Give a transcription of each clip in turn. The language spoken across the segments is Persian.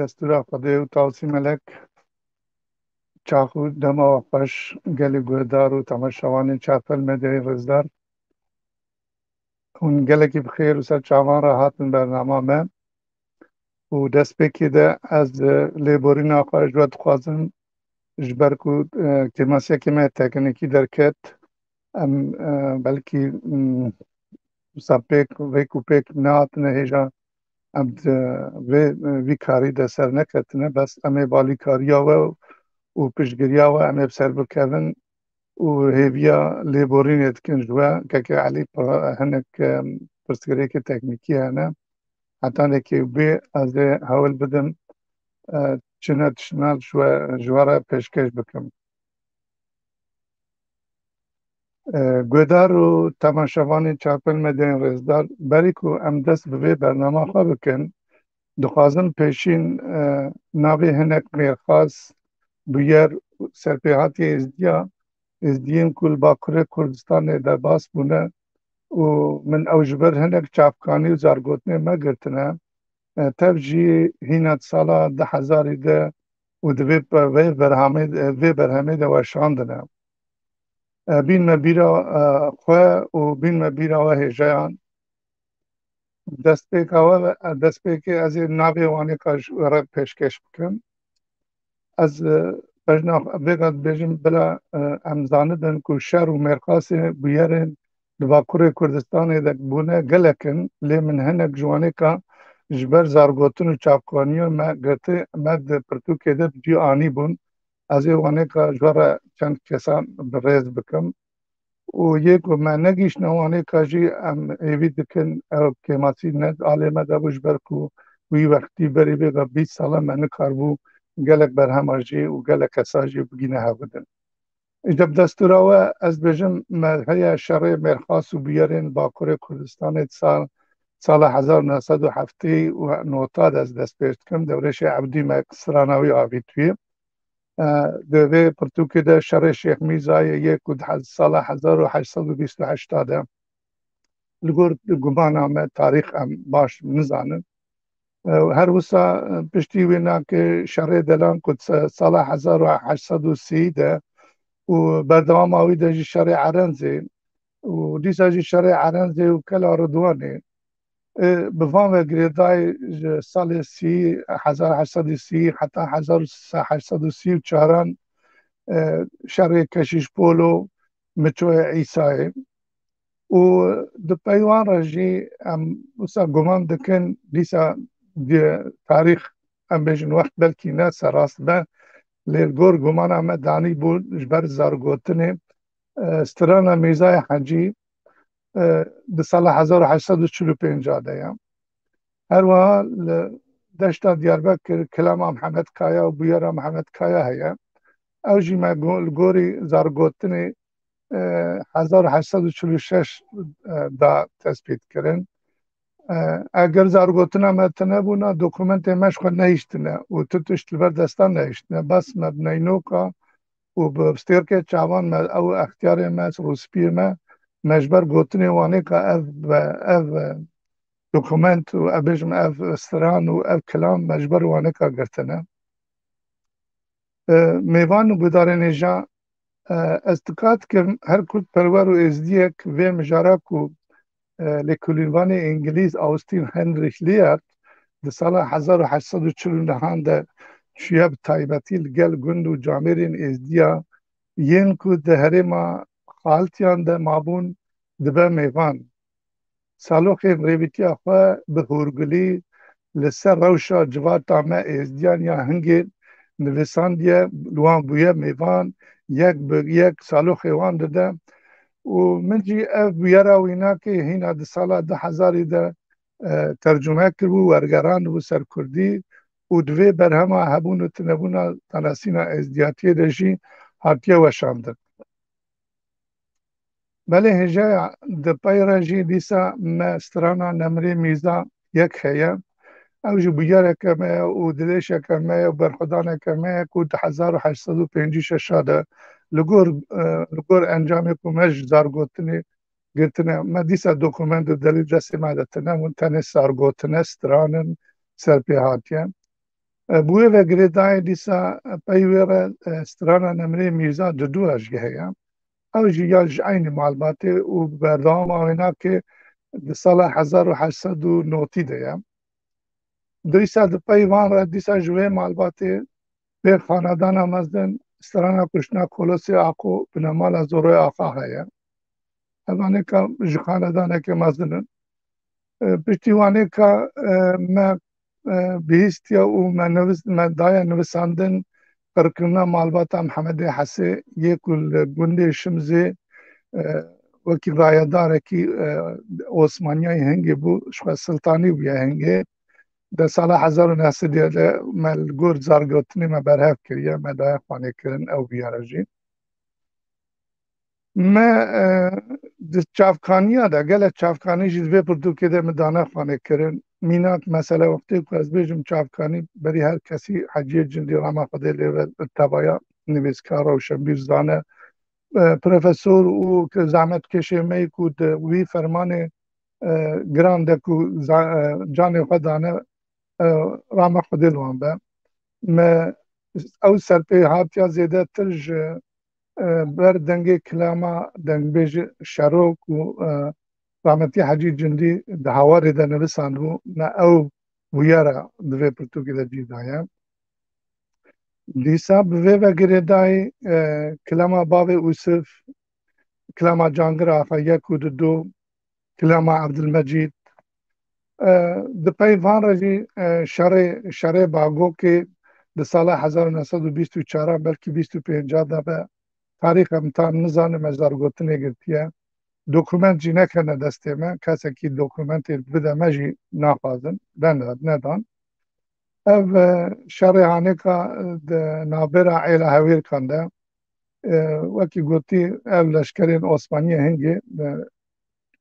دستورا خدای و تاوسی ملک چاخو دما و خوش گلی گودار و تماشاوانی چاپل مده رزدار اون گلی که بخیر و سر چاوان را هاتن برنامه من و دست بکی ده از لیبورین آخوش و دخوازم جبر کو کماسیا که من تکنیکی درکت بلکی سپیک ویکو پیک نات نهیجا ام وی کاری ده سر نکتنه بس امی بالی کاریا و پشگریا و امی بسر بکوین و هیویا لیبورین اتکن جوا که علی هنک پرسکری که تکنیکی هنه حتی نکی بی از هول بدم چنه تشنال جوارا پیشکش بکم. گودار و تماشاوانی چاپل مدین رزدار بری که ام دست به برنامه خواه بکن دخوازم پیشین ناوی هنک میرخواست بیر سرپیهاتی ازدیین کل باکره کردستان در باس بونه و من اوجبر هنک چاپکانی و زارگوتنی ما گرتنه تفجی هینات سالا 10,000 ده و دوی برهمه ده وشاندنه بین ما بیرا خواه و بین ما بیرا و هجایان دست پیکی از ناوی وانی کاش را پیشکش بکن از بجنا بگاد بجم بلا امزانه دن کو شهر و مرکاس بیارن دواکور کردستان دک بونه گلکن لی من هنک جوانی که جبر زارگوتن و چاپکانی و ما گرته مد پرتو که ده جو آنی بون از وانی که جوارا چند کسان بریز بکم و یک و من نگیش نوانی کاجی ام ایوی دکن او کماسی ند آلی مدبوش برکو وی وقتی بری بگا 20 ساله من کاربو گلک برهم آجی و گلک اساجی بگینه ها بدن. ایجاب دستورا و از بجم مرحی شرع مرخاص و بیارین باکور کردستان سال 1907 و نوتاد از دست پیشت کم دورش عبدی مکسرانوی آویتوی دوی پرتوکی ده شرع شیخ میزای یک و سال 1828 ده لگور گمان آمد تاریخ باش نزانم هر وسا پشتی وینا که شرع دلان کد سال 1830 ده و بردوام آوی ده شرع عرنزی و دیسا جی شرع عرنزی و کلا ردوانه بفهم گریدای سال 1830 حتی 1834 شرع کشیش پولو مچو عیسای و د پیوان رجی وسا گمان دکن دیسا دی تاریخ ام بجن وقت بلکی نه سراست به لیرگور گمان ام دانی بود جبر زارگوتنه سترانا میزای حجی د سال 1845 ده یم هر وها دشتا دیاربکر کلام محمد کایا و بیارا محمد کایا هیا او جی ما گوری زارگوتنه 1846 دا تثبیت کردن اگر زارگوتنا متنه بونا دوکومنت مش خود نهیشتنه و تتشت بر دستان نهیشتنه بس مبنی نوکا و بستیر که چاوان او اختیار ما روسپی ما مجبر گوتنی وانه که اف دوکومنت و ابجم اف استران و اف کلام مجبر وانه که گرتنه میوان و بدار نجا استقاد که هر کود پرور و ازدیک و مجارک و لکولینوان انگلیز آوستین هنریش لیارد در سال 1849 ده شیاب تایبتی لگل گند و جامرین ازدیا ین که ده هرما خالتیان ده مابون دبه میوان سالوخ ریویتی اخواه به هورگلی لسر روشا جواتا ما ازدیان یا هنگی نویسان دیه لوان بویه میوان یک سالوخ وان ده و من جی اف بیارا وینا که هینا ده سالا 10,000 ده ترجمه کربو ورگران و سر کردی و دوی برهما هبون و تنبونا تناسینا ازدیاتی رژی هاتیه وشانده. بله هجای ده پای رژی دیسا ما استرانا نمری میزا یک هیا او جو بیاره کمه و دلیش کمه و برخدانه کمه که 1856 ده لگور انجام کمش زارگوتنی گرتنه ما دیسا دوکومنت دلیل رسیم عادتنه منتنه سارگوتنه سترانن سرپیهاتیه بوی و گریدای دیسا پیوره سترانا نمره میرزا جدو اشگه هیا او جی یا جعین معلوماتی و بردام آوینا که سال 1890 ده دیسا پیوان را دیسا جوه معلوماتی به خاندان مزدن سترانا کشنا کلوسی آقو بنمال زوروی آقا هیا اوانه که جو خاندانه که مزدنن پشتیوانه که ما بهیستیا و ما دایا نویساندن قرکرنا معلومات محمد حسی یک گنده شمزه وکی رایداره کی عثمانیای هنگی بو شو سلطانی بیا هنگی در سال 1900 مال گور زارگوتنی ما برهف کریه ما دایا خانه کرن او بیارجی ما چافکانیا دا گله چافکانی جید به پرتو که ده مدانه خانه کرن مینات مثلا وقتی که از بیجم چافکانی بری هر کسی حجیه جندی راما خده لیو تبایا نویسکار و شنبیر زانه پروفسور و که زحمت کشه می کود وی فرمان گرانده که جان خدانه راما خده لوان به ما او سرپی هاتیا زیده ترج بر دنگ کلاما دنگ بیج شروک و رحمتی حجی جندی ده هواری ده نویساندو نه او ویارا دوی پرتوکی ده جیدایا دیسا بوی و گریدای کلاما باب اوسف کلاما جانگر آقا یک و دو کلاما عبدالمجید ده پیوان رجی شر باگو که ده سال 1924 بلکه 25 ده به تاریخ امتان نزانم از دارگوتنه گرتیه دوکومنت جی نکنه دسته من کسی که دوکومنت بده مجی نافازن ندان او شرحانه که نابرا عیل هویر کنده وکی گوتی او لشکرین عثمانی هنگی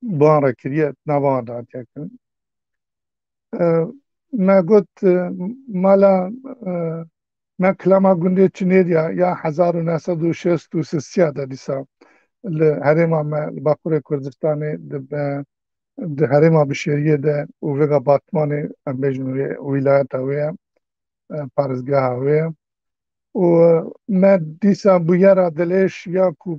بان را کریه نوان داد یکن ما گوت مالا ما کلاما گنده چنیدیا یا 1963 ده دیسا هرما ما باکور کردستان ده هرما بشریه ده و وگا باتمان بیجن ولایت هویه پارزگاه هویه و ما دیسا بویرا دلش یا کو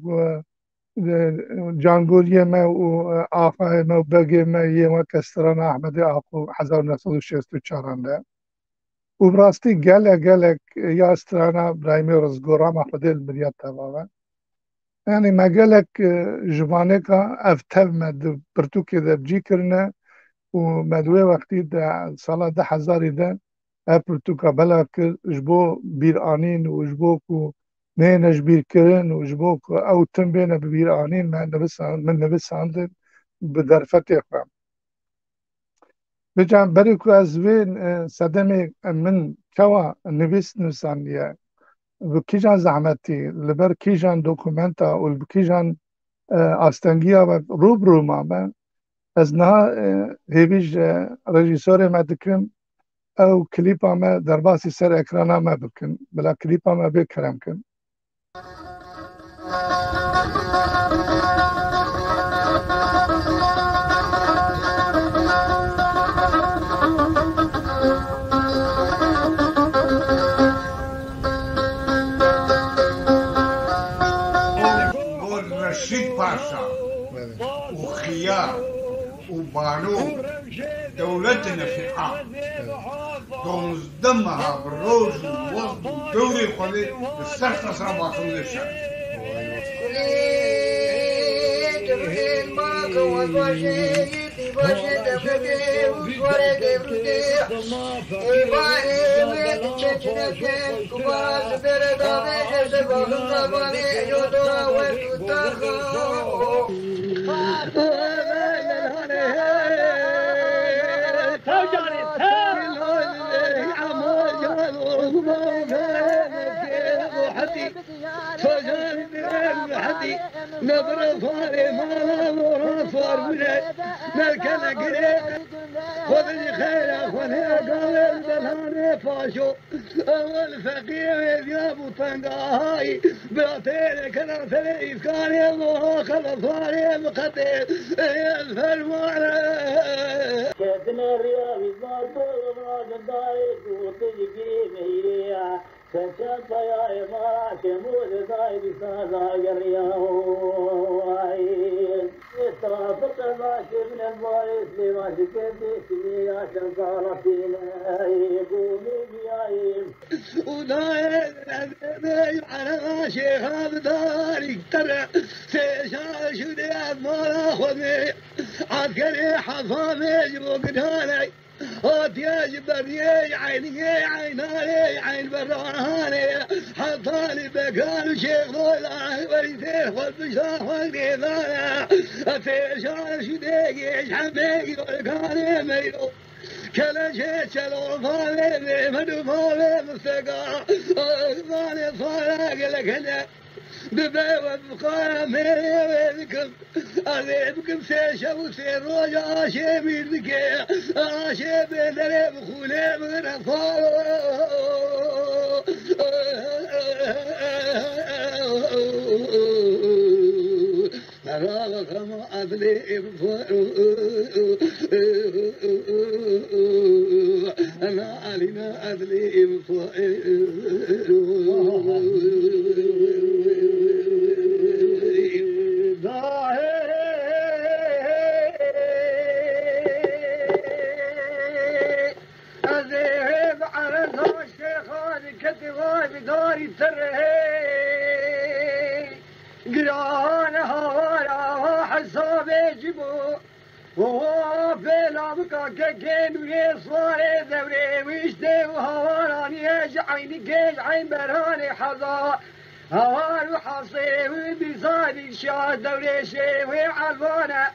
جانگوری ما و آقای ما و بگی ما یه ما کستران احمد آقو 1964 ده و براستی گله یا استرانا برایمی رزگورا ما خودل بریاد تباوه یعنی مگلک جوانه که افتر مد پرتوکی ده بجی کرنه و مدوه وقتی ده سال 10,000 ده پرتوکا بلا که جبو بیر آنین و جبو که نه نجبیر کرن و جبو که او تن بینه بیر آنین من نویساندن به درفت خواهم بجام بری که از وین صدم من کوا نویس نویسانیه و کیجان زحمتی لبر کیجان دوکومنتا و کیجان آستنگیا و روبرو ما از نه هیویج رژیسور ما دکرم او کلیپا ما در باسی سر اکرانا ما بکن بلا کلیپا ما بکرم کن رشید پاشا و خیار و بانو دولت نفعه دونزدمها بالروز والوسط والدوري خذي بالسخطة صار باخذ الشر نبرة فاري ما نورا فار بنا نركنا قريب خذني خير خذني قال بلاني فاشو الفقير يا ابو طنقاي بلاتين كذا ثري كان الله خلصاني مقتل الفرمان كتنا رياضي ما طول ما قدايك وتجي مهيريا سجلت يا إمارة كمود داي بسادا قرياوي استرافق الماشي من البايس لما شكيتي سمي عشان صارتينا يقومي بيايم ودايم على ماشي خاب داري ترى سيشار شدي ما ناخذني عسكري حفامي جبوك هاتي بري عيني عيناني عين برهاني حطاني بكان شيخ ضولا وريثيه والبشار والقيثانا أفيشار شديقي حميقي والكاني ميلو كلا شيء شلو فالي مدو فالي مستقى فالي صالك لكنا بباب بقى ميريكم أذيبكم سيشو سيروج عاشي بيدك عاشي بيدري بخولي بغرفار أراغك ما أدري أنا علينا أدري أذهب على الشيخان كتبا بداري ترهي قران هوالا حسابي جبو وهو في لابكا ككين ويصواري ذوري ويشتي وهوالاني يجعيني كيج عين براني حظا هوال وحصي وبيصادي شاد دوري شيوي عالوانا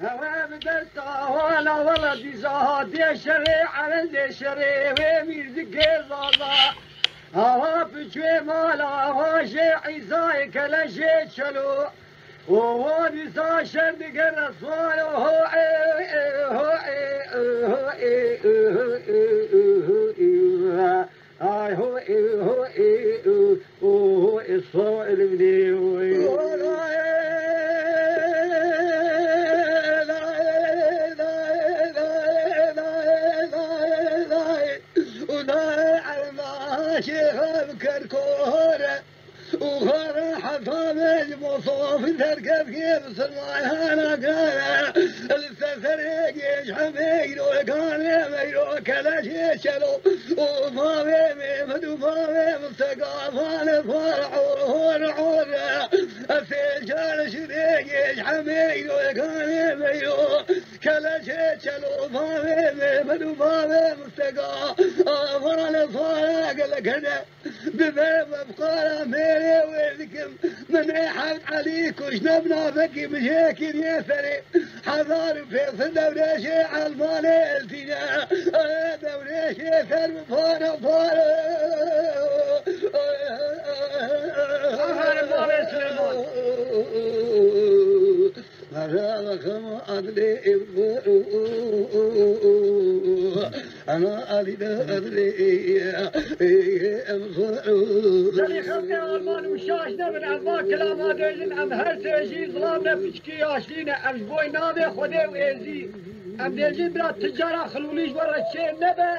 هوا بدلتا هوالا والله بيزاها دي شري على دي شري وميرزكي زازا هوا بشوي مالا هوا شي عيساي كلا شي شلو وهو بيزا شرد قرى صوال وهو هو الصائل بديوي شيخ بكركورة وخرا حفاظ مصوف تركب كيف سمعها انا قانا السفريق يجحميق وكان ميرو كلا شي شلو وفاوي مدو فاوي مستقافان فرح وهون عورة السجال شريق يجحميق وكان ميرو كلا شي شلو فاوي مدو فاوي مستقافان فرح لكنا بباب بقارة ميري ويذكم من احد عليك وشنبنا فكي مشاكل يثري حضار في دولة شيء عالمالي التنا دولة شيء ثرب فارا فارا مرابك ما أدري أنا أدري زلي خلقي ألمان وشاشنا من أما كلام هذين أم هرسيجي ظلامنا بشكي عشلينا أم جبوي نابي خدي وإيزي أم ديجي برا تجارة خلوليش ورا الشيء نبا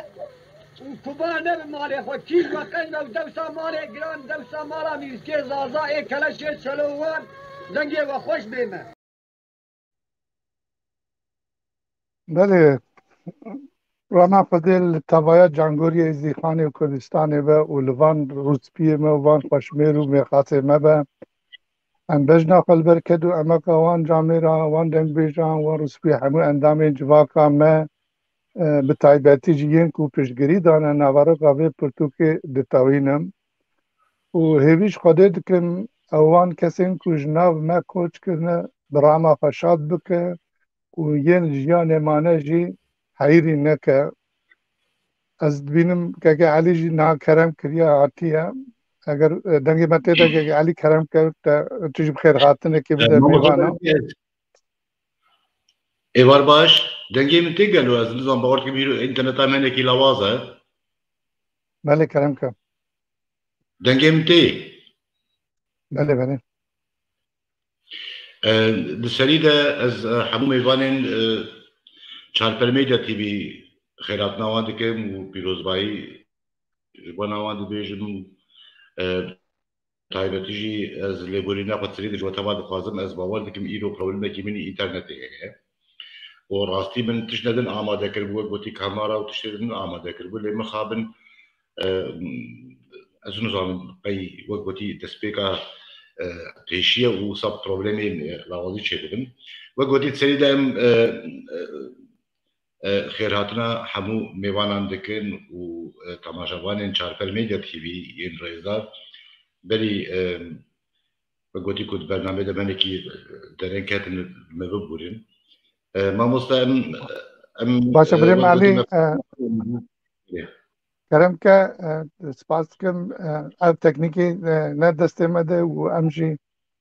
وكبار نبا مالي خود كيش وقنجة ودوسا مالي قران دوسا مالا ميزكي زازائي كلاشي شلوان دنگي وخوش بيما بله رانا فضل تبایا جنگوری ازدیخانی و کردستانی و لوان روسپی ما وان خوشمیر و میخاصه ما با ام بجنا قلبر کدو اما که وان جامیرا وان دنگ بیجان وان روسپی همو اندام جواکا ما بتایباتی جیین کو پشگری دانه نوارا قوی پرتوک دتاوینم و هیویش خواده دکم اوان کسین کو جناب ما کوچ کرنه براما خشاد بکه و ین جیان مانه جی حیری نکه از بینم که علی جی نا کرم کریا آتیه اگر دنگی مته ده که علی کرم کرد تجيب خیر خاطنه که بده میوانه ایوار باش دنگی من تیگلو از نظام باورت که بیرو اینترنت هم هنه کی لوازه بله کرم که دنگی من تی بله بله دسری ده از همو میوانین چارپرمیدا تیوی خیرات نوان دکم و پیروزبایی با نوان دبیجم تایبەتیژی ئەس لێبوری ناخۆتری دژوەتەوا دەخوازم ئەس باوەڕ دەکەم ئیرۆ پرۆبلمێکی منی ئینتەرنێتێ هەیە و ڕاستی من تش نەدن ئامادەکردبووە گوتی کامارا و تشتێدن ئامادەکردبوو لێ مخابن ئەس نزانم قەی وەک گوتی دەستپێکە پێشیە و سەب پرۆبلێمی لاوازی چێ دەبن وەک گوتی سەریدا ئەم خێرهاتنە هەموو میوانان دەکەن و تەماشەوانێن چارپەرمیدیا تیڤی یەن ڕێزدار بلی بگویی که برنامه دمنکی درین کاتن مببورین ما مستعم باشه بریم علی کرم که سپاس کم از تکنیکی نه دسته مده و امشی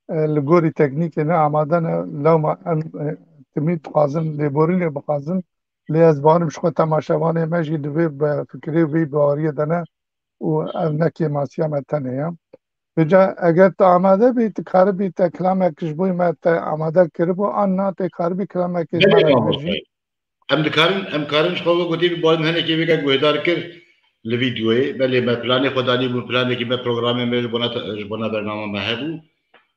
لگوری تکنیکی نه آماده نه لو ما تمید خازن لیبوری لی بخازن لی از بانم شخو تماشاوانه مجی دوی بفکری وی باوریه دنه و نکی ماسیا متنه هم بجا اگر تو آماده بی کار بی تا کلام کش بوی ما تا آماده کربو آن نه تا کار بی کلام کش مرا بجی ام کارن شخو گویی باید هنر کی بگه گویدار کر لویدیوی بله ما پلانی خدایی بو پلانی کی ما پروگرامی میل بنا برنامه مهبو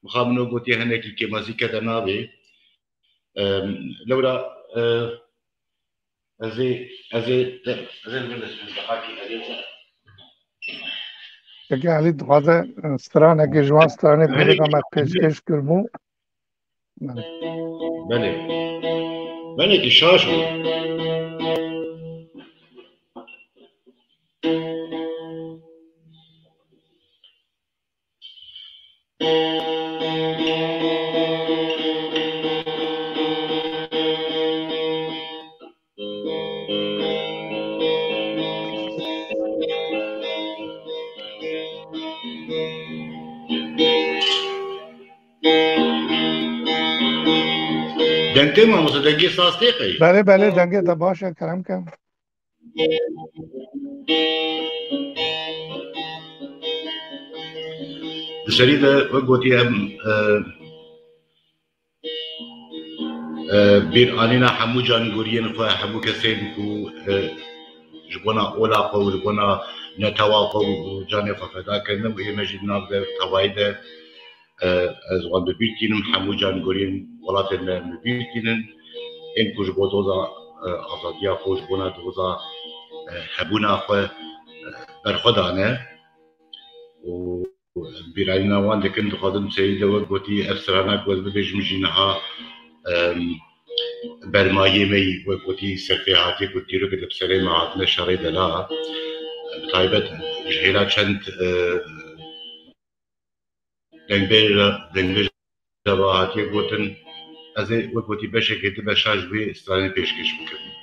مخابنو گویی هنر کی موسیقی دنابه لورا ازی که علی دوازه سترانه که جوان سترانه بریگا ما پیشکش کربو بله که شاش دنگته ما مثلا دنگی ساسته قی بله بله دنگه تا باشه کرم کم دسری ده وقتی هم بیر آنینا همو جانگورین خواه همو کسیم کو جبنا اولا قو جبنا نتوا قو جانی فقدا کردم و یه مجید ناب ده توایی ده از وان ببیرتینم همو جانگورین ولاتن ببیرتینن این کج بودوزا آزادیا خوش بنا دوزا هبونا خواه برخودانه و بیراینا وان دکن دخادم سیده و گوتی افسرانه گوز ببیجم جینها برمایه می و گوتی سرفیهاتی گوتی رو که دبسره معادن شرعی دلا بطایبت جهیلا چند دنگبیر جواهاتی گوتن از و گوتی بشه که دبه شاش بی استرانی پیشکش بکرد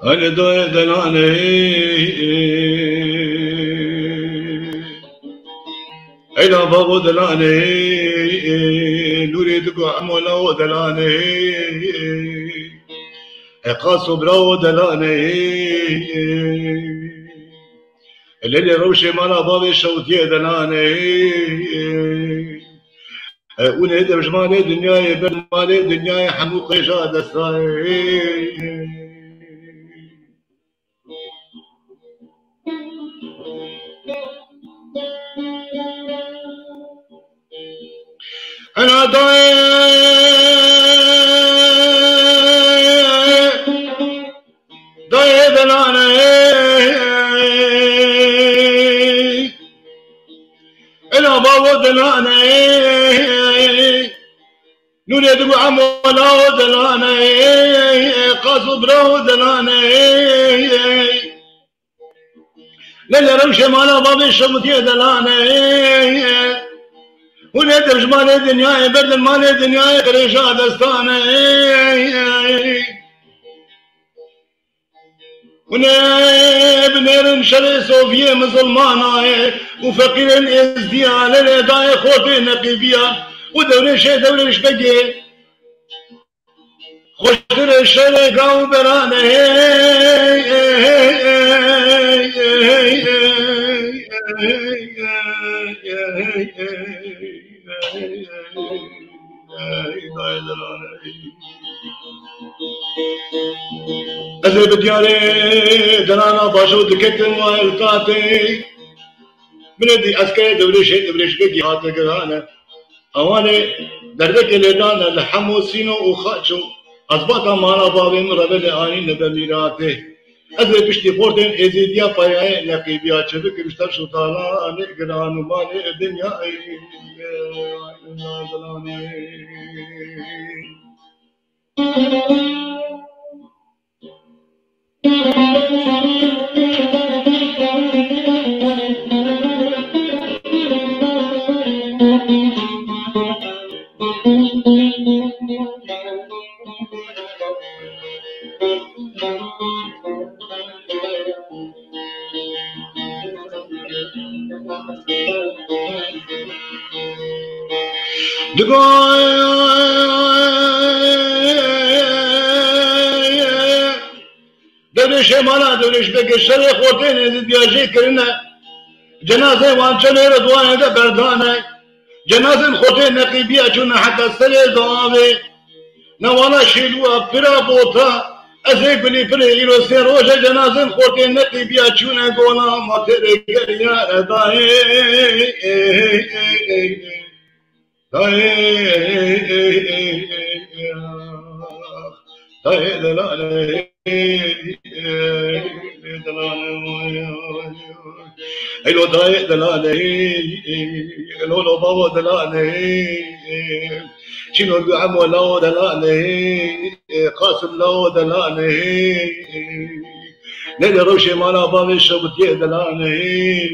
أنا دلاني أنا بابو دلاني نريدك عمولا دلاني قاسو براو دلاني اللي روشي مالا بابي شوتي دلاني ونهدم جمالي دنياي برمالي دنياي حموق جاد الساي أنا ضايع دلاني أنا بابا دلاني نريد بعمولا دلاني قصب رو دلاني لا روش مالا بابي شمتي دلانه ونادر جمال دنياي برد المال دنياي قريشا دستانه ونبنر شري صوفيه مسلمانه وفقير ازديان الاداء خوتي نقيبيا ودورش دورش بقي خوشتر الشري قاو برانه أزي بدياري درانا باشو دكتن والقاتي بندي أسكي دوريش بقي هاتي قرانا أواني دردك اللي دانا لحمو سينو وخاتشو أزباطا مانا بابي مرابل آني نبميراتي أزي بشتي فورتين إزيديا بايا نقيبيا چبك بشتر شطانا نقران ومالي الدنيا دورش مالا دورش بگه شر خورتين ازدياجي کرنه جنازه وانچنه ردوانه ده بردانه جنازه خورتين نقيبيا چونه حتى سلي دعاوه نوانا شیلوه پرا بوتا ازي گلی پر ایرو سي روشه جنازه خورتين نقيبيا چونه گونا ماتر گریا ردائه ايلو داي دلالي لو بابا دلالي شنو العمو لو دلالي قاسم لو دلالي ليلة روشي مالا بابي شبتي دلالي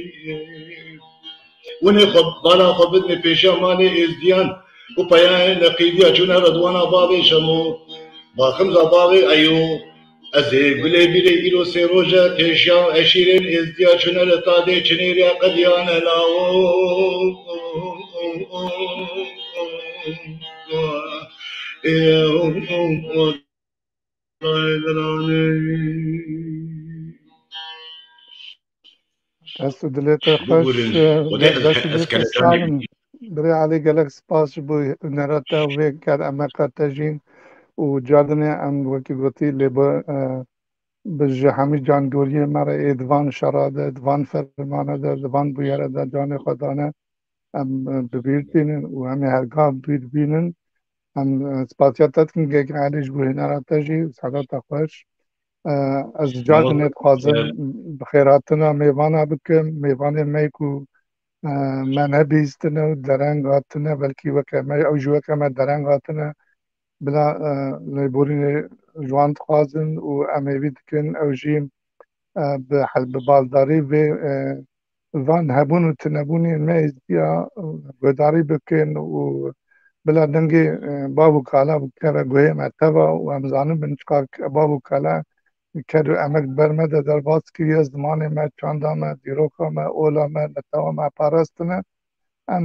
وني بالا خبتني بيشا مالي ازديان وبيان نقيديا جونا رضوانا بابي شمو باخمزا بابي ايو ازي بلي بلي ايرو سيروجا تيشا اشيرين ازديا جونا لتادي چنيريا قديان لاو دست دلت خوش دست دلت سالم بري علي قالك سباس بو نراتا ويك كاد اما كاتجين وجاردني ام وكي قلتي اللي بج همي جان گوري مرا ادوان شراده ادوان فرمانه ده ادوان بويره ده جان خدانه ام ببيرتين وهم هرگاه بيربينن ام سپاسياتت كن عليش بو نراتا جي سعادت خوش از جاردني خوازم بخيراتنا ميوانا بكم ميوانا ميكو من بیستنه و درنگ آتنه بلکی وکمه او جو وکمه درنگ آتنه بلا لیبورین جوان خوازن و امیوی دکن او جیم به بالداری و وان هبون و تنبونی میزدیا گداری بکن و بلا دنگی بابو کالا بکن و گوه متوا و امزانو بنچکا بابو کالا کدو امک برمده در باز که زمان ما چاندا ما دیروکا ما اولا ما نتوا ما پارستنه ام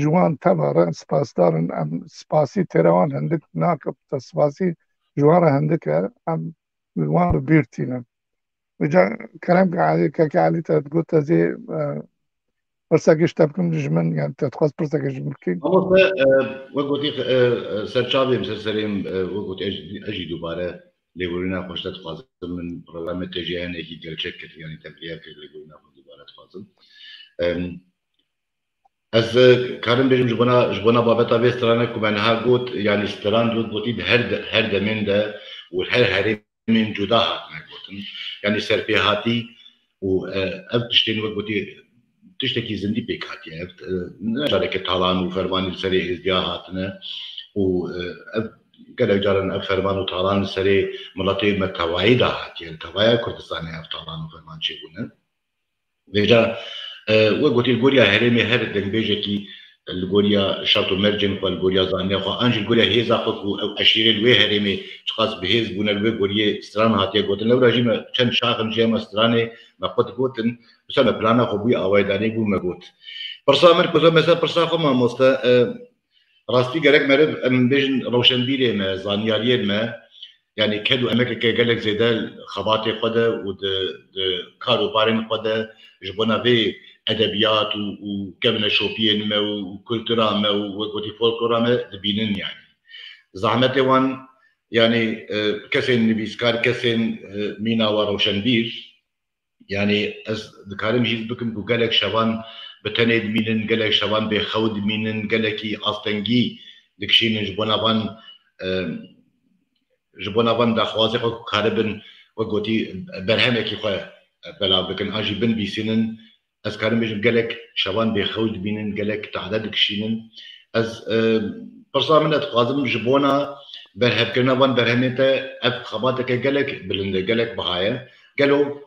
جوان تباره سپاسدارن ام سپاسی تروان هندک ناکب سپاسی جوان هندک ام جوان بیرتینن وجا كلام که علی تقول تزي برساكش تبكم جمن يعني تتخص برساكش جمكين اما وقلت سرچاوي مسرسريم وقلت اجي دوباره ليورينا خوشت تخوازم من برنامج تجيان اكي gerçek يعني تبريا في ليورينا دوباره تخوازم از كارم بيجم جبنا بابتا بيسترانا كمان ها قلت يعني استران دود بوتيد هر دمين ده والهر هرم من جداها يعني سربيهاتي و اب تشتين وقتي تشتكي زندي بيكات يعني نشارك طالان وفرمان السري ازدياهاتنا و قال جارن اب فرمان وطالان السري ملاتي متواعيدات يعني تواعي كردستاني اب طالان وفرمان شيء Veja, وقت الجوريا هرمي هر دنبيجكي الجوريا شاطو مرجن والجوريا زانيا خو انج الجوريا هيزا خو او اشير الوي هرمي تخاص بهيز بون الوي جوريا ستران هاتي قوتن لو راجيما كان شاغن جيما ستراني ما قد قوتن بسبب بلانا خو بي اويداني بو مغوت برسامر كوزا مثلا برسا خو ما مستا راستي غرق مرب ام بيجن روشنبيري ما زانياريه ما يعني كادو امريكا قالك زيدال خباطي قدا ود كارو بارين قدا جبنا في ادبيات وكمنا شوبيين ما وكولتورا ما وكوتي فولكلورا ما دبينن يعني زعمتي وان يعني كسين نبيسكار كسين مينا وروشنبير يعني از ذكرهم جيز بكم قالك شبان بتنيد مينن قالك شبان بخود مينن قالكي اصلنجي دكشين جبنا وان جبنا وان دخوازي خو خاربن وقوتي برهمكي خو بلا بكن اجي بن بيسنن از كارم بيجم قالك شبان بخود بينن قالك تعداد كشينن از برصا من اتقازم جبونا برهب كنا وان برهمته اف خباتك قالك بلند قالك بهايا قالوا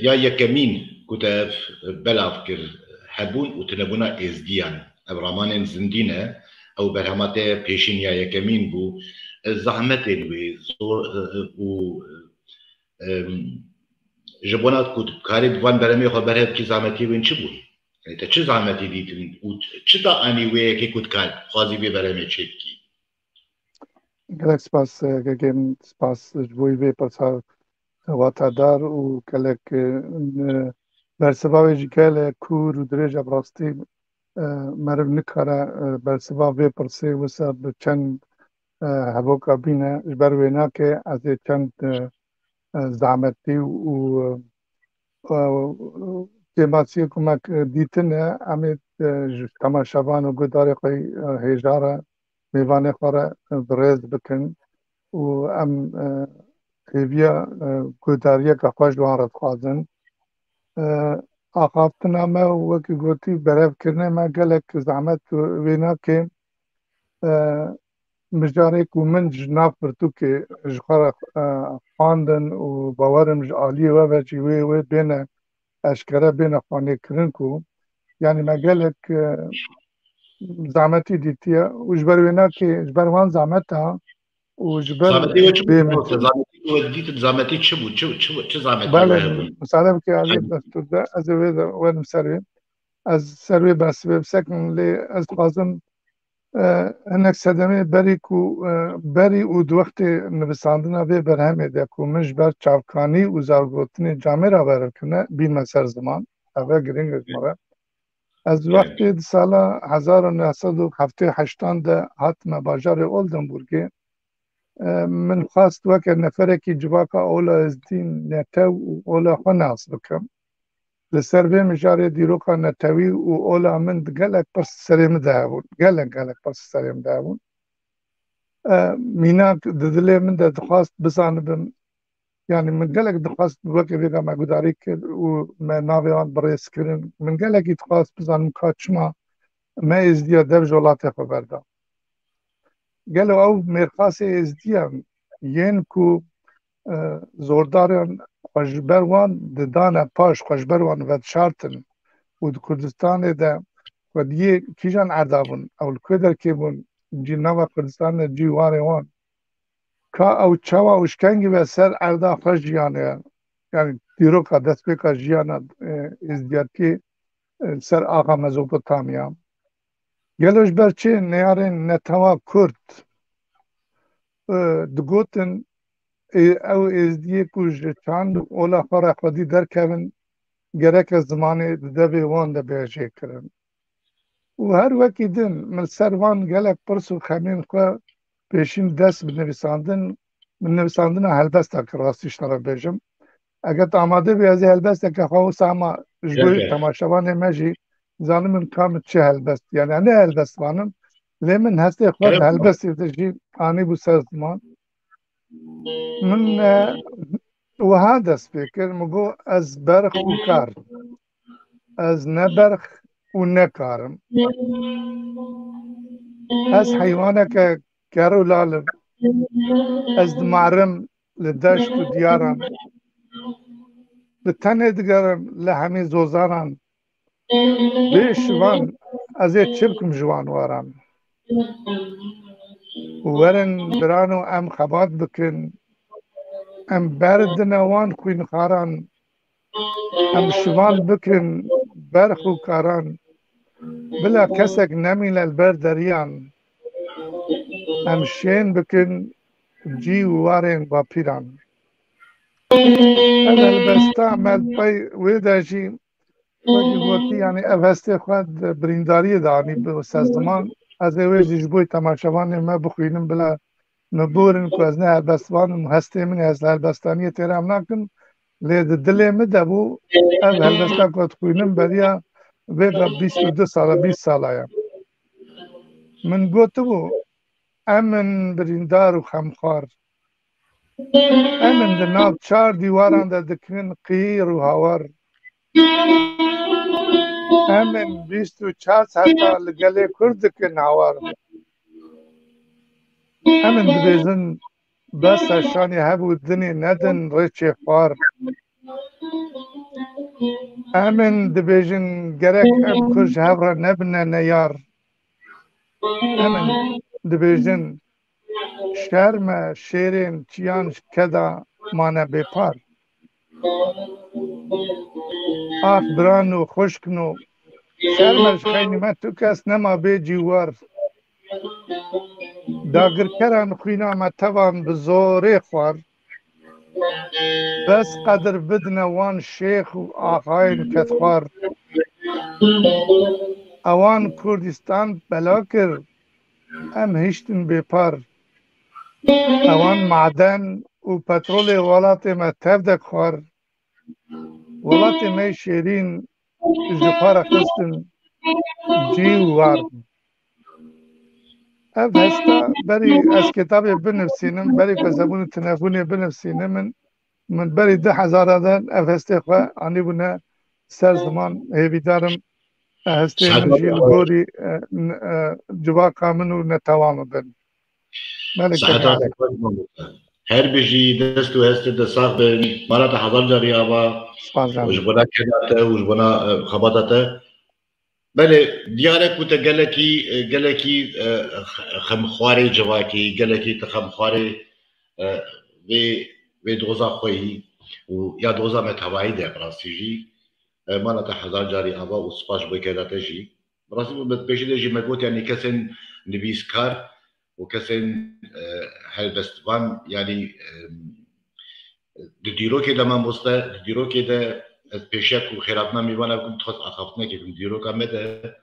يا يكمين كتاف بلا فكر حبون وتنبونا ازديان ابرامان زندينه او برهمته بيشين يا يكمين بو زحمت الوي و جبونات كنت كاري دوان برامي خبرها كي زعمتي وين شبوي انت چه زعمتي ديتن و چه تا اني وي كي كنت كان خازي بي برامي چيتكي گلک سپاس گگم سپاس جبوی وی پرسا واتادار و کلک برسباوی جکل کور و درج براستی مرو نکاره برسباوی پرسی وسا بچند هبوکا بینه جبر وینا که از چند زعمتی و تماسی کمک دیتنه امیت تماشاوان و گداری خوی هجاره میوانه خوره برز بکن و ام خیویا گداریه که خوش دوان رد خوازن آخافتنا ما وکی گوتی برف کرنه ما گلک زعمت وینا که مجاره که من جناف برتو که جخار خواندن و باورم جعالیه و وچی وی بینه اشکره بینه خانه کرن کو یعنی ما گلک زعمتي ديتيا وجبر ويناكي جبر وان زعمتها وجبر زعمتي وچ زعمتي وديت زعمتي چبو چ زعمتي بله مساعدة بكي عزيز دستور ده از وين مسروي از سروي بس بسكن لي از قازم انك سدمي بري ود وقت نبساندنا في برهمه ده كو مجبر چاوكاني وزارگوتني جامعه بركنه بين مسر زمان اوه گرینگ زمان از وقتی سال 1978 ده هاتم باجار اولدنبورگ من خواست وکر نفره که جواکا اولا از دین نتو و اولا خناس بکم لسر به مجاره دیروکا نتوی و اولا من گلک پس سریم دهون گلک پس سریم دهون مینا ددلی من ده دخواست بزانبم يعني من قالك دخواست بوكي بيقا ما قداري كر وما نافيان بريس كرن من قالك دخواست بزان مكاتشما ما ازديا دب جولاتي خبردا قالوا او مرخاسي ازديا ينكو زورداريان خوشبروان ددانا باش خوشبروان ود شارتن ود كردستان ده وديه كيجان عردابون او الكودر كيبون جي نوا كردستان جي واري وان کا او چاوا اوشکنگی و سر اردا خوش جیانه یعنی دیرو کا دست به کا جیانه ازدیاتی سر آقا مزوپوتامیا گلوش برچه نیارن نتوا کرد دگوتن او ازدیه کج چند اولا خورا خودی در کون گرک زمانه دبی وان دبی جه کرن و هر وکی دن من سر وان گلک پرسو خمین خواه پیشین دست بنویساندن من نویساندن هلبسته که راستیش طرف بیجم اگر آماده بی از هلبسته که خواهوس اما جبوی تماشاوان مجی زانم من کامت چه هلبست یعنی نه هلبست وانم لیمن هسته خود هلبستی تجی آنی بو سر زمان من و ها دست بکر مگو از برخ و کار از نبرخ و نکارم از حیوانه که كارو لالم از دمعرم لداشت و دیارم به تنه دیگرم لحمی زوزاران بیش وان از چه بکم جوان وارم ورن برانو ام خبات بکن ام برد نوان خوین خاران ام شوان بکن برخ و کاران بلا کسک نمیل البر دریان ام شین بکن جی وارن با پیران اول بستا مد پای ویداشی وقتی گوتی یعنی افسته خود برینداری دانی به زمان از اوج جبوی تماشاوان ما بخوینم بلا مبورن که از نه هلبستوان هسته من از هلبستانی تیرم نکن لید دلی مدبو او هلبستا که خوینم بریا ویگا 22 ساله 20 ساله من گوتو بو امن بریندار و خمخوار امن در ناب 4 دیواران در دکن قیر و هاور امن 24 ساعتا لگلی کرد دکن هاور امن دبیزن بس اشانی هبو دنی ندن ریچه خوار امن دبیزن گرک ام کرش هفره نبنه نیار امن دبیزن شرم شیرین چیان کدا مانه بپار آخ برانو خشکنو شرمش خیلی من تو کس نما بی جیوار داگر کران خوینا ما توان بزوری خوار بس قدر بدن وان شیخ و آقاین کتخوار اوان کردستان بلا کر ام هشتن بپار اوان معدن و پترول ولات ما تفدک خوار ولات ما شیرین جخوار خستن جیوار اف هستا بری از کتاب بنفسینم بری که زبون تلفونی بنفسینم من بری 10,000 دادن اف هسته خواه آنی بونه سر زمان هیوی دارم هسته من جیل گوری جواقا منو نتوانو بن ساعتها هر بيجي دستو هست دساق مرات حضر جاري ابا وجبنا كده وجبنا خبطته بله دیاره کوته گلکی خمخواری جواکی گلکی تخمخواری و دوزا خویی و یا دوزا متوایی ده براسیجی مانا تا هزار جاری آوا و سپاش بوی که داته جی براستی بود پیشی ده جی مگوت یعنی کسین نویسکار و کسین هلبستوان یعنی دیرو که ده من بسته دیرو که ده از پیشک و خیراتنا میوانه کن تخص آخافتنه که دیرو که مده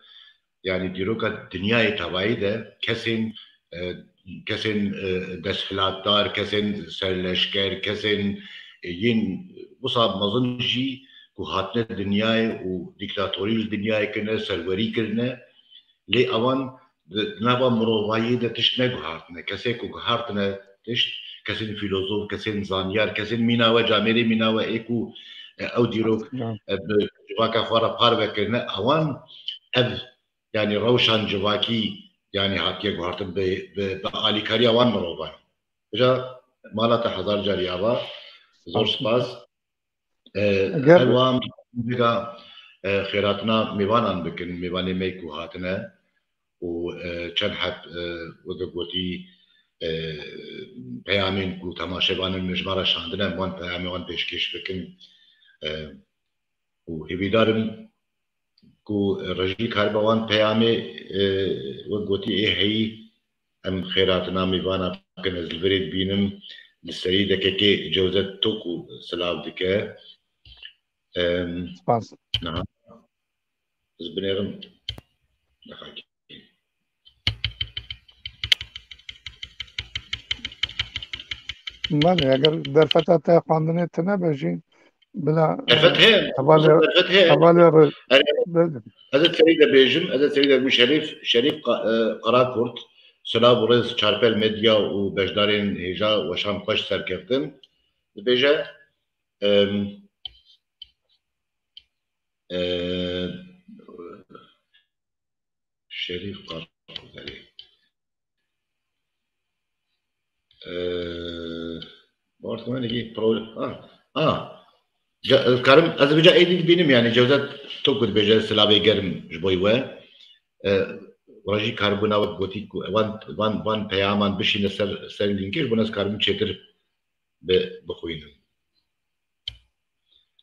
yani diroka dünyayı tavayide kesin desfilatlar, kesin serleşker, kesin yin bu sab mazınji ku hatne dünyayı u diktatoril dünyayı kene serveri kirne li avan nava murovayı da tişne guhartne kese ku guhartne tiş kesin filozof, kesin zanyar, kesin minava cameri minava eku ev dirok vaka fara parve kirne avan ev yani روشن جواکی yani hatiye guhartın be alikariya wan morovan. Ja malata hazar jariya va zor spas. Helvam biga khairatna mivanan bikin mivane me ku hatne u çend hat wegoti peyamin ku tamaşevanın mecmara şandine wan peyami wan peşkeş bikin u hevidarın کو رجی کار بوان پیامه و گوتی ای هی ام خیراتنا میوانا کن از البرید بینم لسری دکه که جوزت تو کو سلاو دکه سپاس نه از بنیرم دخاکی بله اگر در فتات خواندنه تنه بجین بلا حوالی هذا سريدة بيجم هذا سريدة مو شريف قراكورت سلاب ورز چارپل مديا وبجدارين هجا وشام قش سركفتن بيجا شريف قراكورت عليه بارت كمان يجي برو كارم از بجا ايدي بينم يعني جوزات تو كنت بجا سلابي جرم جبوي و راجي كاربونا وقتي وان بيامان بشي نسر لينكش بناس كاربون چتر بخوينم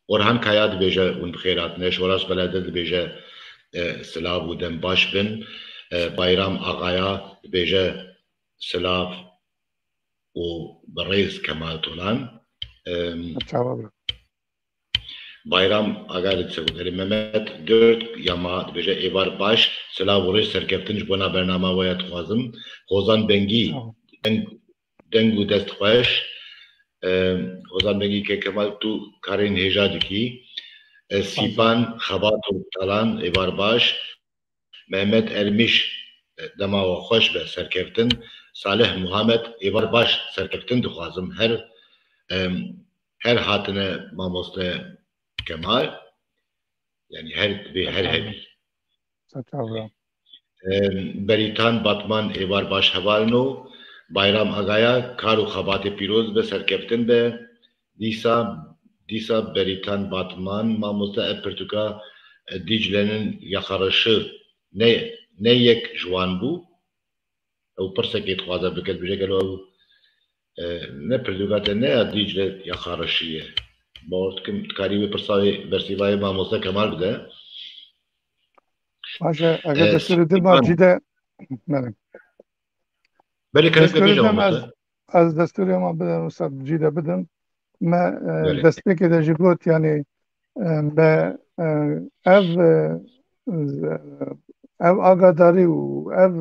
اورهان كاياد بجا ون بخيرات نش وراس بلادت بجا سلاف ودم باش بن بايرام آقايا بجا سلاف وبريز كمال طولان Çava Bayram Agalit Sekreteri Mehmet dört yama beje evar baş selav vuruş serkeftin bona bernama vayat xwazim Hozan Bengi dengu dest xweş Hozan Bengi ke kemal tu karin heja diki Sipan Xabat Talan evar baş Mehmet Ermiş dema xoş be serkeftin Salih Muhammed evar baş serkeftin dixwazim her hatine mamoste Kemal yani her hevi. Beritan Batman evar baş havalno Bayram Agaya karu xabate piroz be serkeftin be disa Beritan Batman mamosta Pertuka Dicle'nin yakarışı ne yek jwan bu o persek etxaza biket bije gelo ne Pertuka ne Dicle yakarışıye Bort kim karibi persavi versivayı mamosta Kemal bide. Başa eğer desturi dilma cide benim. Beli Desturi dilma az desturi ama bedem ustad cide bedem. Ma destpek de jigot yani be ev agadari u ev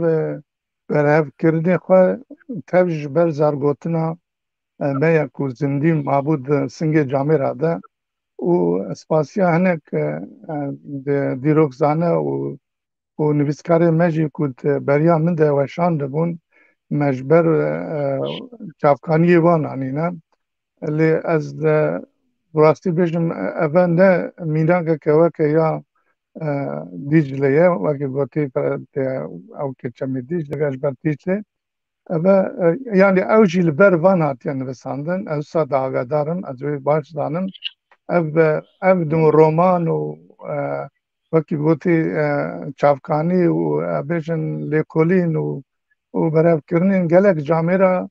berev kirdin xwe tevj ber zargotina me ya ku zindî mabûd singê camê ra de û spasiya hinek dîrokzane û nivîskarê me jî ku beriya min de weşan dibûn me ji ber çavkaniyê wan anîne lê ez rastî bêjim ev ne mînageke weke ya Dicle ye wekî gotî ew keçemê Dicle ji ber Dicle yani ew jî li ber van hatiye nivîsandin ew sa dagadarım ez wê baş zanim ev roman û wekî gotî çavkanî û bêjin lêkolîn û berevkirinên gelek camê ra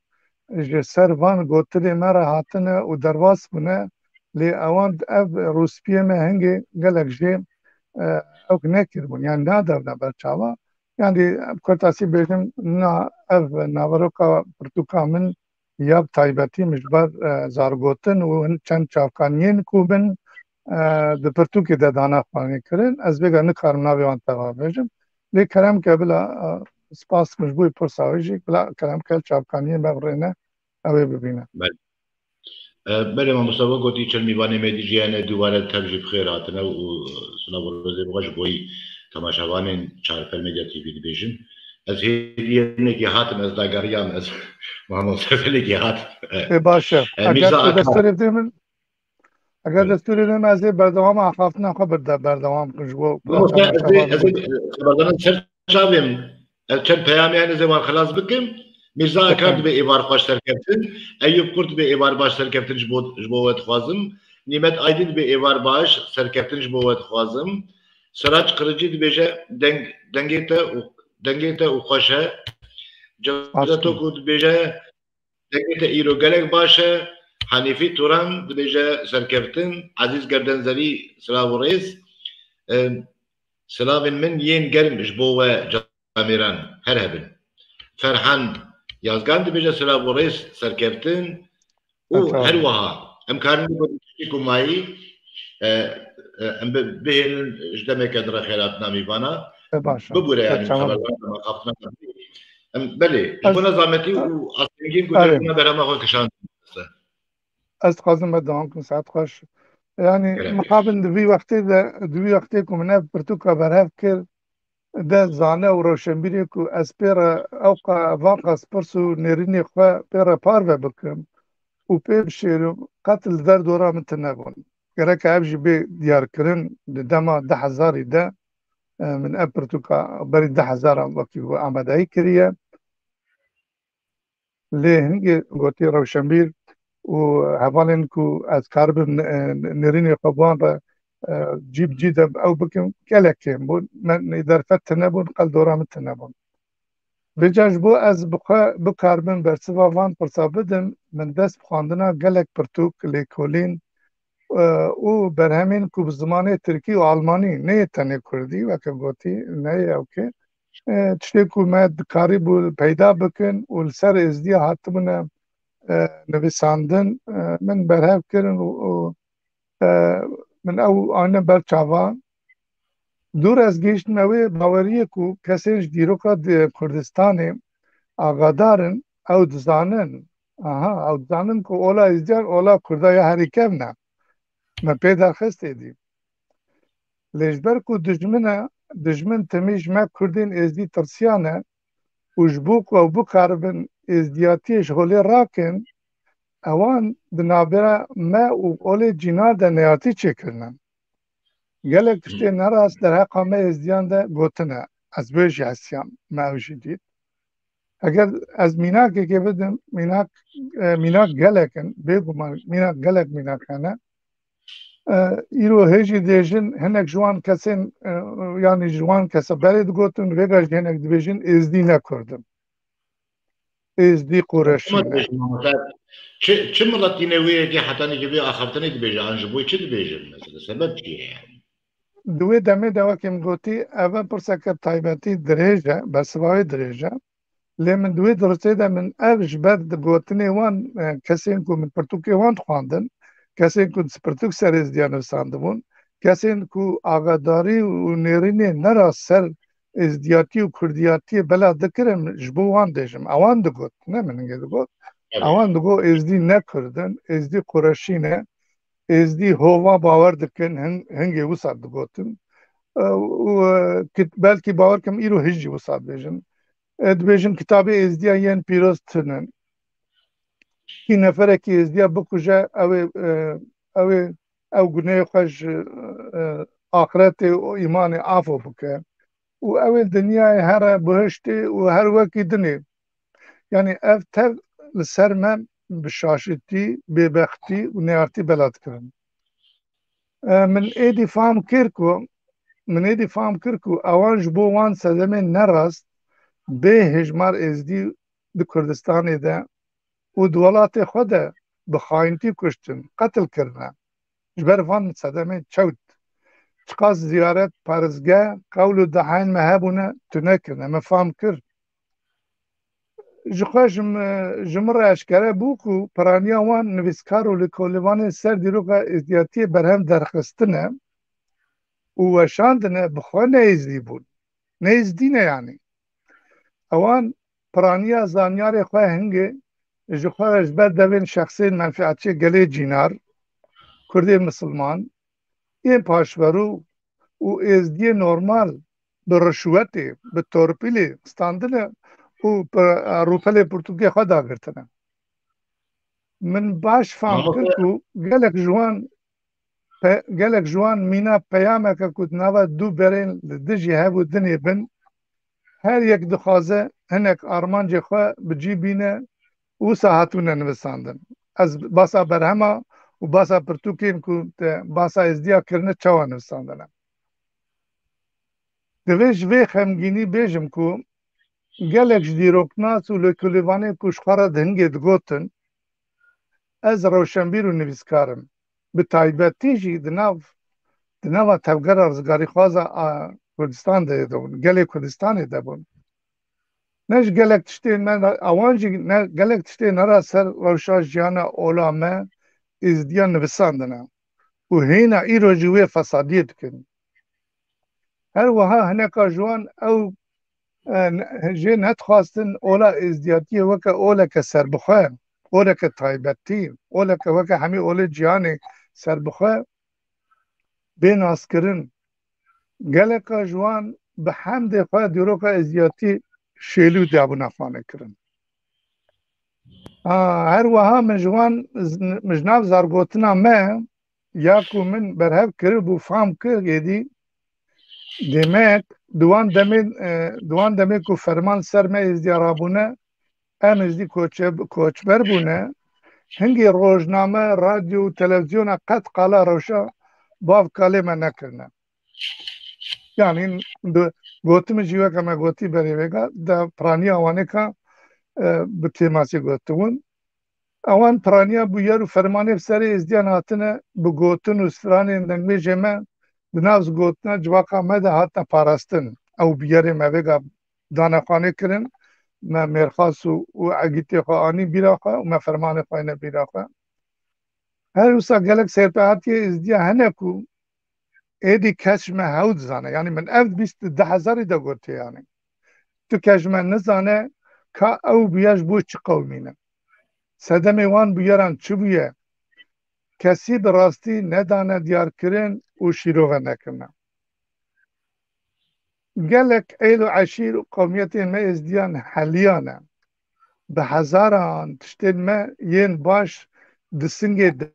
ji ser van gotinê me re hatine û derwas bûne lê ewan ev rûspiyê me hingê gelek jê ew nekiribûn yani nadewne ber çawa yani kurtasî bêjim na ev naveroka pirtûka min ya taybetî min ji ber zargotin û çend çavkaniyên ku bin di pirtûkê de danexwanî kirin ez vêga nikarim navê wan teva bêjim lê keremke bila spas min ji bo pirsa wê jî bila keremke çavkaniyên me birêne ew ê bibîne Bele Mustafa gotiî çil mîvanê me dijiyane dubare tev jî bixêr hatine û silav rozê xwe ji bo temaşevanên Çarpel Medya TV dibêjin ez hêdiyekê hatim ez dageriyam ez mamostefelekê hat baş e eger destûrê min ez ê berdewama haftina xwe berdewam kim ji bo xeberdanan ser çavêm ez çend peyamyan ez ê wan xilas bikim Mirza Akar dibe êvar xweş serkeftin Eyûb Kurt dibe êvar baş serkeftin ji bo we dixwazim Nîmet Aydî dibe êvar baş serkeftin ji bo we dixwazim Sirac Qiricî dibêje dengê te û xweş e Cevdet Oku dibêje dengê te îro gelek baş e Hanîfî Turan dibêje serkeftin Ezîz Gerdenzerî silav û rêz silavên min yên germ ji bo we camêran her hebin Ferhan Yazgan dibêje silav û rêz serkeftin û her wiha em karin tiştî ku mayî em bihêlin ji demeke dire xêratina mîvana bibûre yani belê ji bo nezametî û astengîn ku derxîna berhema xwe kişand ez dixwazim me devam kim saet xweş yani mixabin di vî wextê ku min ev pirtûka berhev kir de zane û roşenbîrê ku ez pêre vaqa spirs û nêrînê xwe pêre parve bikim û pê bişêrim qet li derdora min tune bûn gerek ev jî bê diyarkirin di dema 10,000 de min ev pirtûka berî 10,000 wekî amedeyî kiriye lê hingê gotî rewşenbîr و هەواڵێن و ئەس کار بم نێرینی خەبوان بە جیب جیدە ئەو بکەم gelekêm bûn me derfet tinebûn qeldora min tinebûn. Vêcaş bû ez bikarbim bersiva van pirsa bidim min dest bi xwandina gelek pirtûk lêkolîn û berhemên ku bi zimanê Tirkî û Almanî neyê tenê Kurdî weke gotî neyê ewkê tiştê ku me dikarîbû peyda bikin û li ser êzdiya hatibûne nivîsandin min berhev kirin û min ew anîne ber çavan. Dûr ez gehîştim ew ê baweriyê ku kesên ji dîroka Kurdistanê agadarin ew dizanin ew dizanin ku ola êzdiyan ola Kurda ya herî kevne me pê derxistê dî. Lê ji ber ku dijmin timî ji me Kurdên êzdî tirsiyane û ji bo ku ew bikaribin êzdiyatiyê ji holê rakin ewan di navbera me û olê cînar de neyatî çêkirinin. Gelek tiştê nerast derheqa me êzdiyan de gotine ez wê jî hesiyan me ew jî dît. Eger ez mînakekê bidim mînak gelekin bêguman mînak gelek mînak hene îro hêjî dêjin hinek ji wan kesên yanî ji wan kese berê digotin vêga jî hinek dibêjin êzdî nekurdin. Êzdî Qureşî ne. Çi miletîne wê yekê hetanekî vê axaftinê dibêje an ji bo çi dibêjin mesela sebeb çi ye yani? Di wê demê de wekî gotî ev e pirseke taybetî dirêj e bersivayê dirêj e lê min di wê dirsê de min ev ji ber digotinê wan kesên ku min pirtûkê wan dixwandin kesên ku pirtûk ser êzdiya nivîsandibûn kesên ku agadarî û nêrînê nerast ser êzdiyatî û kurdiyatiyê bela dikirin ji bo wan dêjim ewan digot ne min hingê digot ewan digot êzdî nekurdin êzdî Qureşî ne êzdî hova bawer dikin hingê wisa digotin belkî bawer kim îro hîn jî wisa dibêjin dibêjin kitabê êzdiya yên pîroz tinin kî neferekî êzdiya bikuje ew gunehê xwe ji axiretê û îmanê afo bike û ew ê dinyayê here bihiştê û her wekî dinê yanî ev tev li ser me bi şaşîtî bêbextî û neyartî bela dikirin. Min êdî fam kir ku ewan ji bo wan sedemên nerast bê hejmar êzdî di Kurdistanê de û di welatê xwe de bi xayintî kuştin qetil kirine ji ber van sedemê çewt çiqas ziyaret parêzgeh qewl û deheyên me hebûne tu nekirine me fam kir. Ji xwe ji min re eşkere bû ku piraniya wan nivîskar û lêkolîvanên ser dîroka êzdiyatiyê berhev derxistine û weşandine bi xwe neêzdî bûn neêzdîne yanî ewan piraniya zanyarê xwe hingê ji xwe re ji ber devên şexsên menfîatçî gelê cînar Kurdên misilman yên paşverû û êzdiyê normal bi rişwetê bi torpîlê standine û rûpelê pirtûkê xwe dagirtine. Min baş fam kir ku gelek ji wan mîna peyameke ku di nava du berên li dijî hev û dinê bin her yek dixwaze hinek armancê xwe bi cî bîne wisa hatûne nivîsandin. Ez basa berhema û basa pirtûkên ku te basa êzdiya kirine çawa nivîsandine. Divê ji vê xemgînî bêjim ku gelek ji dîroknas û lêkolîvanê ku ji xwe re di hingê digotin ez rewşenbîr û nivîskar im bi taybetî jî di nava tevgera rizgarîxwaza Kurdistan de dibûn gelê Kurdistanê de bûn ne ji gelek tiştê ewan jî gelek tiştê nerast ser rewşa jiyana ola me êzdiya nivîsandine û hêna îro jî wê fesadiyê dikin. Her wiha hineka ji wan ew jê nedixwastin ola êzdiyatiyê weke oleke serbixwe oleke taybetî oleke weke hemî olê ciyanê serbixwe bê naskirin geleka ji wan bi hemdê xwe dîroka êzdiyatî şêlû dabûna xwe nekirin. Her wiha min ji wan ji nav zargotina me ya ku min berhev kiribû fam kir êdî demek di wan demê ku ferman ser me êzdiya rabûne em êzdî koçber bûne هنگی روزنامه رادیو تلویزیون قد قالا روشا باف کلمه نکرنه یعنی گوتم جیوه که ما گوتی بری وگا دا پرانی آوانه که به تیماسی گوتون اوان پرانیا بویر و فرمانه بسری ازدیان هاتنه بگوتن و سرانی دنگمی جمع بناوز گوتنه جواقع مده هاتنه پاراستن او بیاری موگا دانه خانه کرن ما مرخاص و عگیتی خواهانی بیراخه و ما فرمانه خواهنه بیراخه هر وسا گلک سرپهاتی ازدیا هنه کو ایدی کشمه هود زانه یعنی من افت 10,000 دا گوته یعنی تو کشمه نزانه که او بیاش بو چه قومینه صدمه وان بیارن چه بویه کسی براستی ندانه دیار کرن و شیروغه نکنه گلک ایل و عشیر و قومیتی ما ازدیان حلیانه به هزاران تشتید ما ین باش دسنگه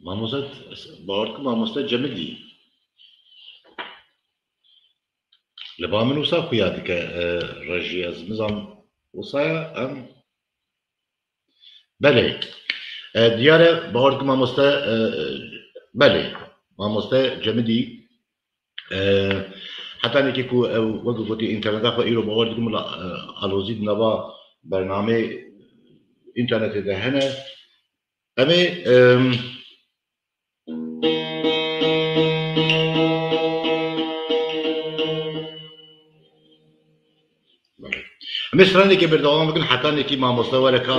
ماموزت باورك ماموزت جمدي لبا من وصا خوياتك رجي از نظام وصايا ام بله ديارة باورك ماموزت بله ماموزت جمدي حتى نكي كو وقو قوتي انترنت اخو ايرو باورك ملا الوزيد نبا برنامج انترنت ده هنا امي مثلا که بردوام بکن حتی نکی ما مستوى که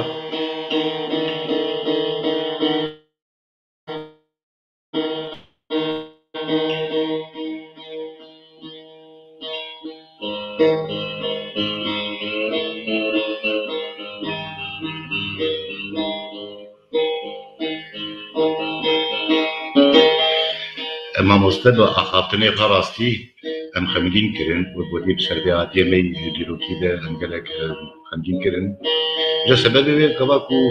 ما مستوى أخاطني خراستی ام خمدين كرن وبودي بسربيات يمي يديرو كده ام قالك خمدين كرن جا سبب كواكو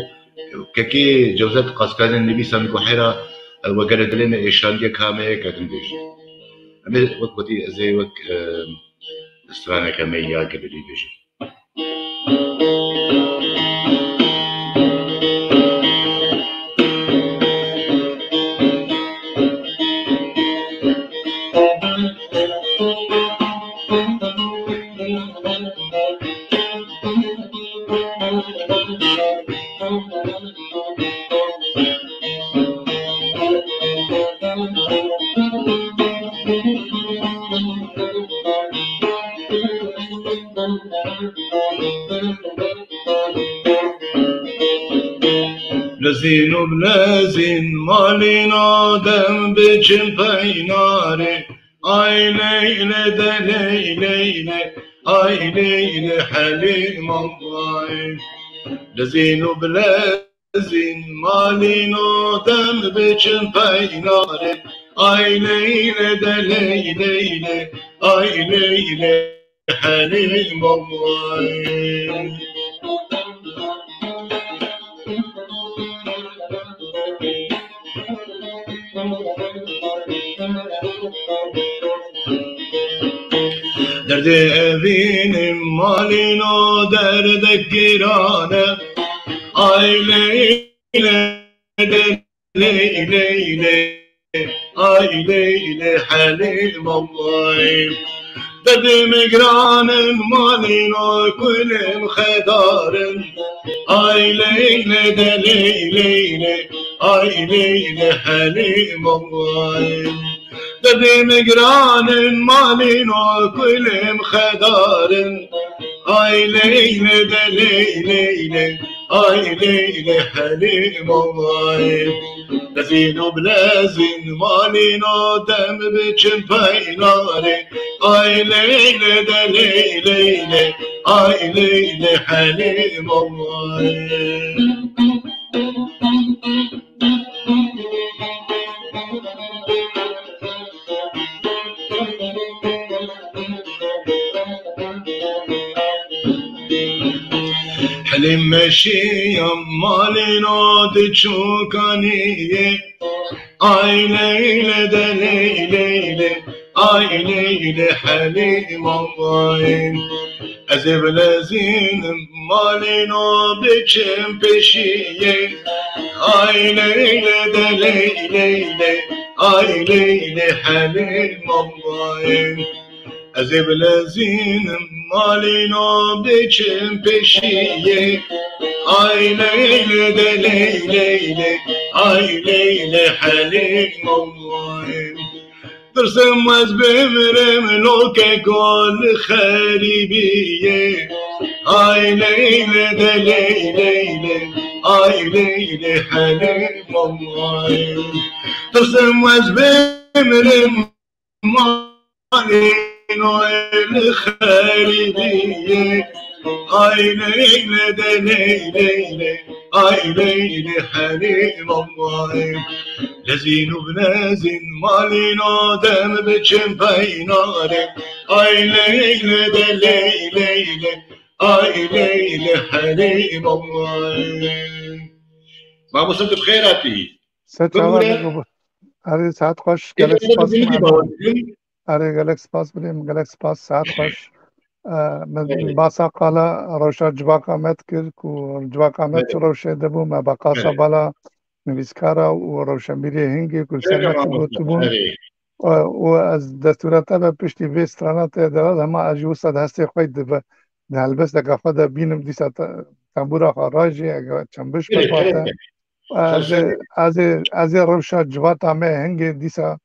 ككي جوزات قاسكان النبي سامكو حيرا وقال دلنا ايشان دي كامي كاتن ديج ام وقتي زي وك استرانا كامي يا قبل يجي لزين وبلازين مالين آدم بچن پیناره آی لیله ده لیله آی لیله حلیم الله لزين وبلازين مالين آدم بچن پیناره آی لیله ده لیله آی لیله حلیم الله درد evinin malino derde girane ay leyle de leyle ay leyle halim Allah derdim granın malino kulüm xedarın ay leyle de leyle ay leyle halim Allah derdim granın malino kulüm xedarın ay leyle de leyle آی لیل حلیم آی لذین و بلازین مالین آدم بچن پیناره آی لیل ده لیل آی لیل حلیم آی حلم مشيم مالنا دچوكانيه آي ليلة ده ليلة آي ليلة حليم آي أزب لازين مالنا بچم بشيه آي ليلة ده ليلة آي ليلة حليم آي أزب لازين مالنا بچم بشيه آي ليلة ده ليلة آي ليلة حليم الله ترسم از بمرم لوك كل خريبية آي ليلة ده ليلة آي ليلة حليم الله ترسم از بمرم مالنا الخريبية آي ليلة ده ليلة آي ليلة حليم الله لزين وبنازين مالنا دم بچم بيناره آي ليلة ده ليلة آي ليلة حليم الله ما وصلت بخيراتي سچاوا اره ساعت خوش گلک سپاس اره گلک سپاس بریم گلک سپاس ساعت خوش من باسا قالا روشا جواک آمد کرد کو جواک آمد چو روشه دبو ما باقاسا بالا نویسکارا و روشنبیری هنگی کو سرمت گوتو بون و از دستوراتا به پشتی وی سترانات دراد همه اجیو صد هستی خوید ده هلبس دکا خود بینم دیسا تنبورا خاراجی اگه چنبش بپاته از روشا جوات همه هنگی دیسا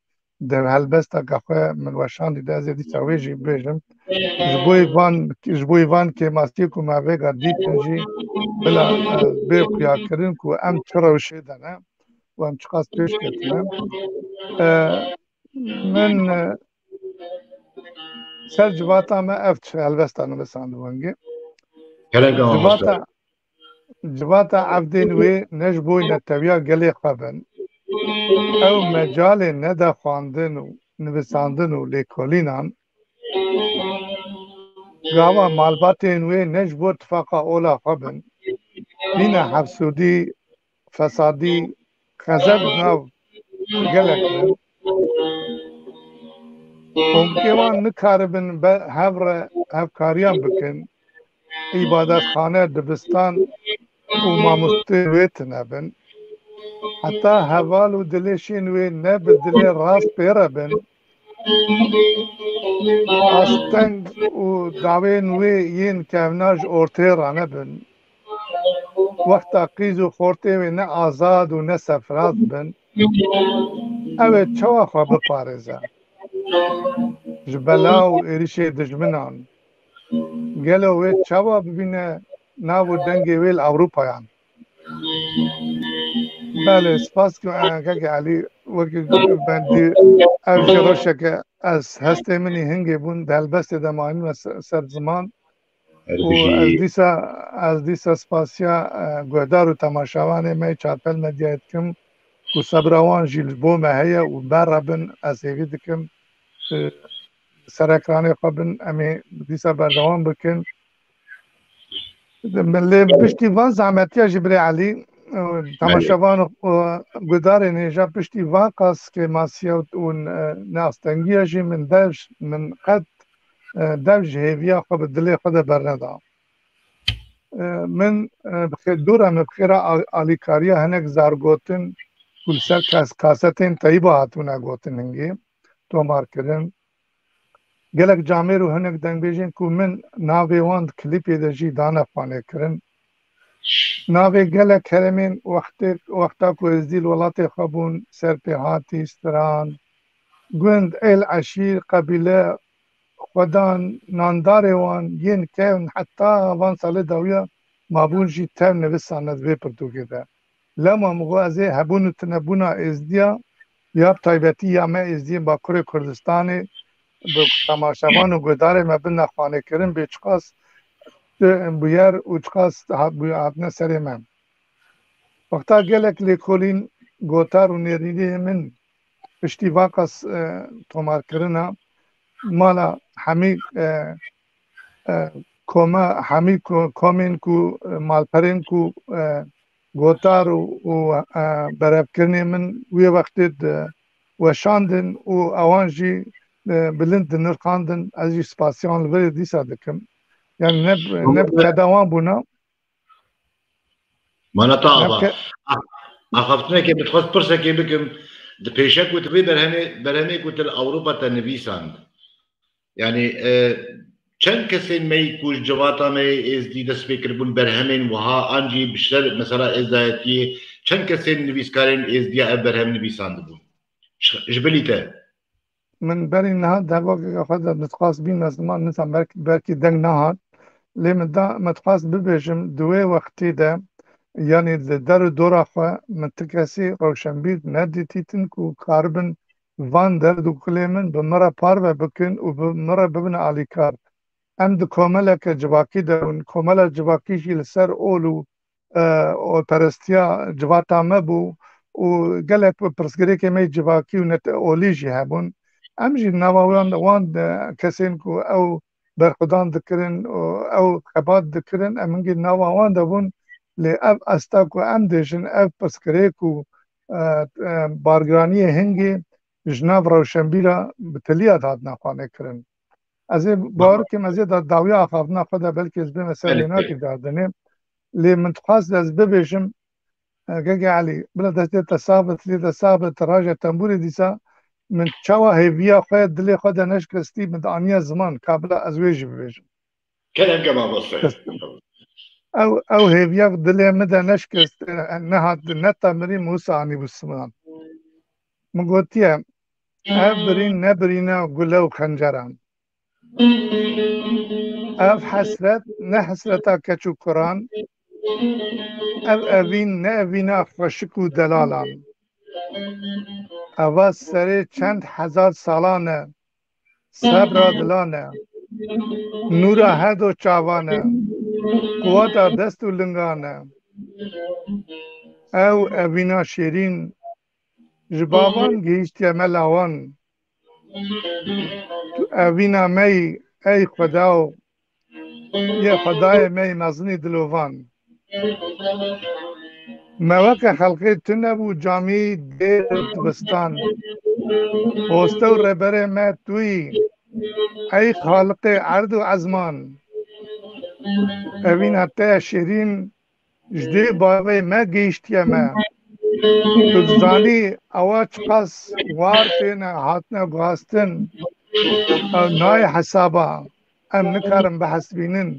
ده هلبس دکا خود من وشان دیده از دیسا ویجی بیجم جبوی وان که ماستی کو ما ویگا دیپنجی بلا بیر قیا کرن کو ام چرا وشه دنه و ام چقاس پیش کتنه من سر جواتا ما افت هلبستانو بساندو هنگی جواتا عبدين وي نجبوي نتبيا قلي خبن او مجال ندا خواندن و نویساندن و لیکولینان گاوا مالباتين وي نجبو اتفاقا اولا خبن بين حفسودي فسادي خزب ناو قلق بن ومكيوان نكاربن هفكاريان بكن عبادت خانه دبستان وما مستويتنا بن حتى هوال ودلشين وين نب دلي راس بيرا بن استنگ ودعوين وي ين كافناج اورتيرا بن وقتا قيزو خورتي وي نه آزاد و نه سفرات بن اوه چوا خواه بپارزه جبلاو ایریشه دجمنان گلو وی چوا ببینه ناو دنگی ویل اوروپایان بله سپاس که علی وکی بندی اوش روشه که از هسته منی هنگی بون دلبست دمانی و سر زمان و از دیسا سپاسیا گوهدار و تماشاوانه می چارپل مدیایت کم و صبروان جیل بو مهیه و بر ربن از هیوی دکم سر اکرانی خوابن امی دیسا بردوان بکن من پشتی وان زحمتیا جبری علی تماشاوان گدار نیجا پشتی وان قاس که ماسیا و ناستنگیا جی من دوش من قد دوش هیویا خواب دلی خود برندا من دورم بخیره آلیکاریا هنک زارگوتن کل سر کاستین تایبا هاتونا گوتن هنگی تو مار کرن گلک جامعه رو هنک دنگ بیجین که من ناوی واند کلیپی دا جی دانا خوانه کرن ناوی گلک هرمین وقتا که از دیل ولات خبون سرپیهاتی ستران گوند ایل عشیر قبیله خودان ناندار وان ین که حتی وان سال داویا مابون جی تم نویسان ندوی پرتوکی ده لما مغازه هبون تنبونا ازدیا یا تایبتی یا ما ازدیا با کردستانی به تماشاوان و گداره مبین خانه کرن به چقاس بویر و چقاس هاتنه سری من وقتا گلک لیکولین گوتار و نیرینی من پشتی واقعس تومار کرنا مالا همی کوما همی کومین کو مالپرین کو گوتار و براب کرنی من وی وقتی وشاندن و اوانجی بلند نرخاندن از سپاسیان لوری دیسا دکم yani neb kedawam buna mana taava akhafna ke bitkhos persa ke bikim de peşek ve tabi berhane kutel Avrupa tanvisand yani çend kesin mey kuj cevata mey ezdi dest fikir bun berhemen vaha anji bişler mesela ezdayeti çend kesin nivîskarên ezdiya ev berhem nivîsand bun jbelîte من بري نهاد دعوة خد متقاس بين زمان نسا بركي دنگ نهاد لي من دا متقاس ببجم دوي وقتي ده يعني در دورا خو متكسي روشنبير ندي تيتن كو كاربن وان در دو كليمن بمرا پار و بكن و بمرا ببن علي كار ام دو كوملا كجواكي ده كوملا جواكي شي لسر اولو او پرستيا جواتا مبو و قالك برسگري كمي جواكي و نت اوليجي هبون امجي نواوان وان كسين كو او برخدان دكرن او خبات دكرن امنجي نواوان دبون لأب استاكو امدشن اف برسگري كو بارگراني هنگي جناب روشنبيرا بتليا دادنا خانه کرن از بار که مزید داویا اخافنا خدا بلکه از به مسئله کی دادنه لی منتخاص از ببیشم گگه علی بلا دسته تصابت لی تصابت راجع تنبوری دیسا من چاوا هیویا خود دلی خود نشکستی من آنیا زمان قبل از ویجی ببیشم كلام كما بصير او هیویا دلی مده نشکست نهاد نتا مری موسى عنی بسمان مگوتیم اف برین نبرینا گله و خنجران اف حسرت نه حسرتا کچو قرآن اف اوین نه اوینا خشک و دلالان اوا سری چند هزار سالانه صبر دلانه نورا هد و چاوانه قواتا دست و لنگانه او اوینا شیرین جبابان گیشتی ملاوان تو اوینا می ای خداو یه خدای می مزنی دلوان موقع خلقی تو نبو جامی دیر دبستان پوسته و ربر ما توی ای خالق عرض و ازمان اوین حتی شیرین جده باوی ما گیشتی ما تو زانی اواج قص وارتین هاتنا بغاستن او نای حسابا ام نکارم بحسبینن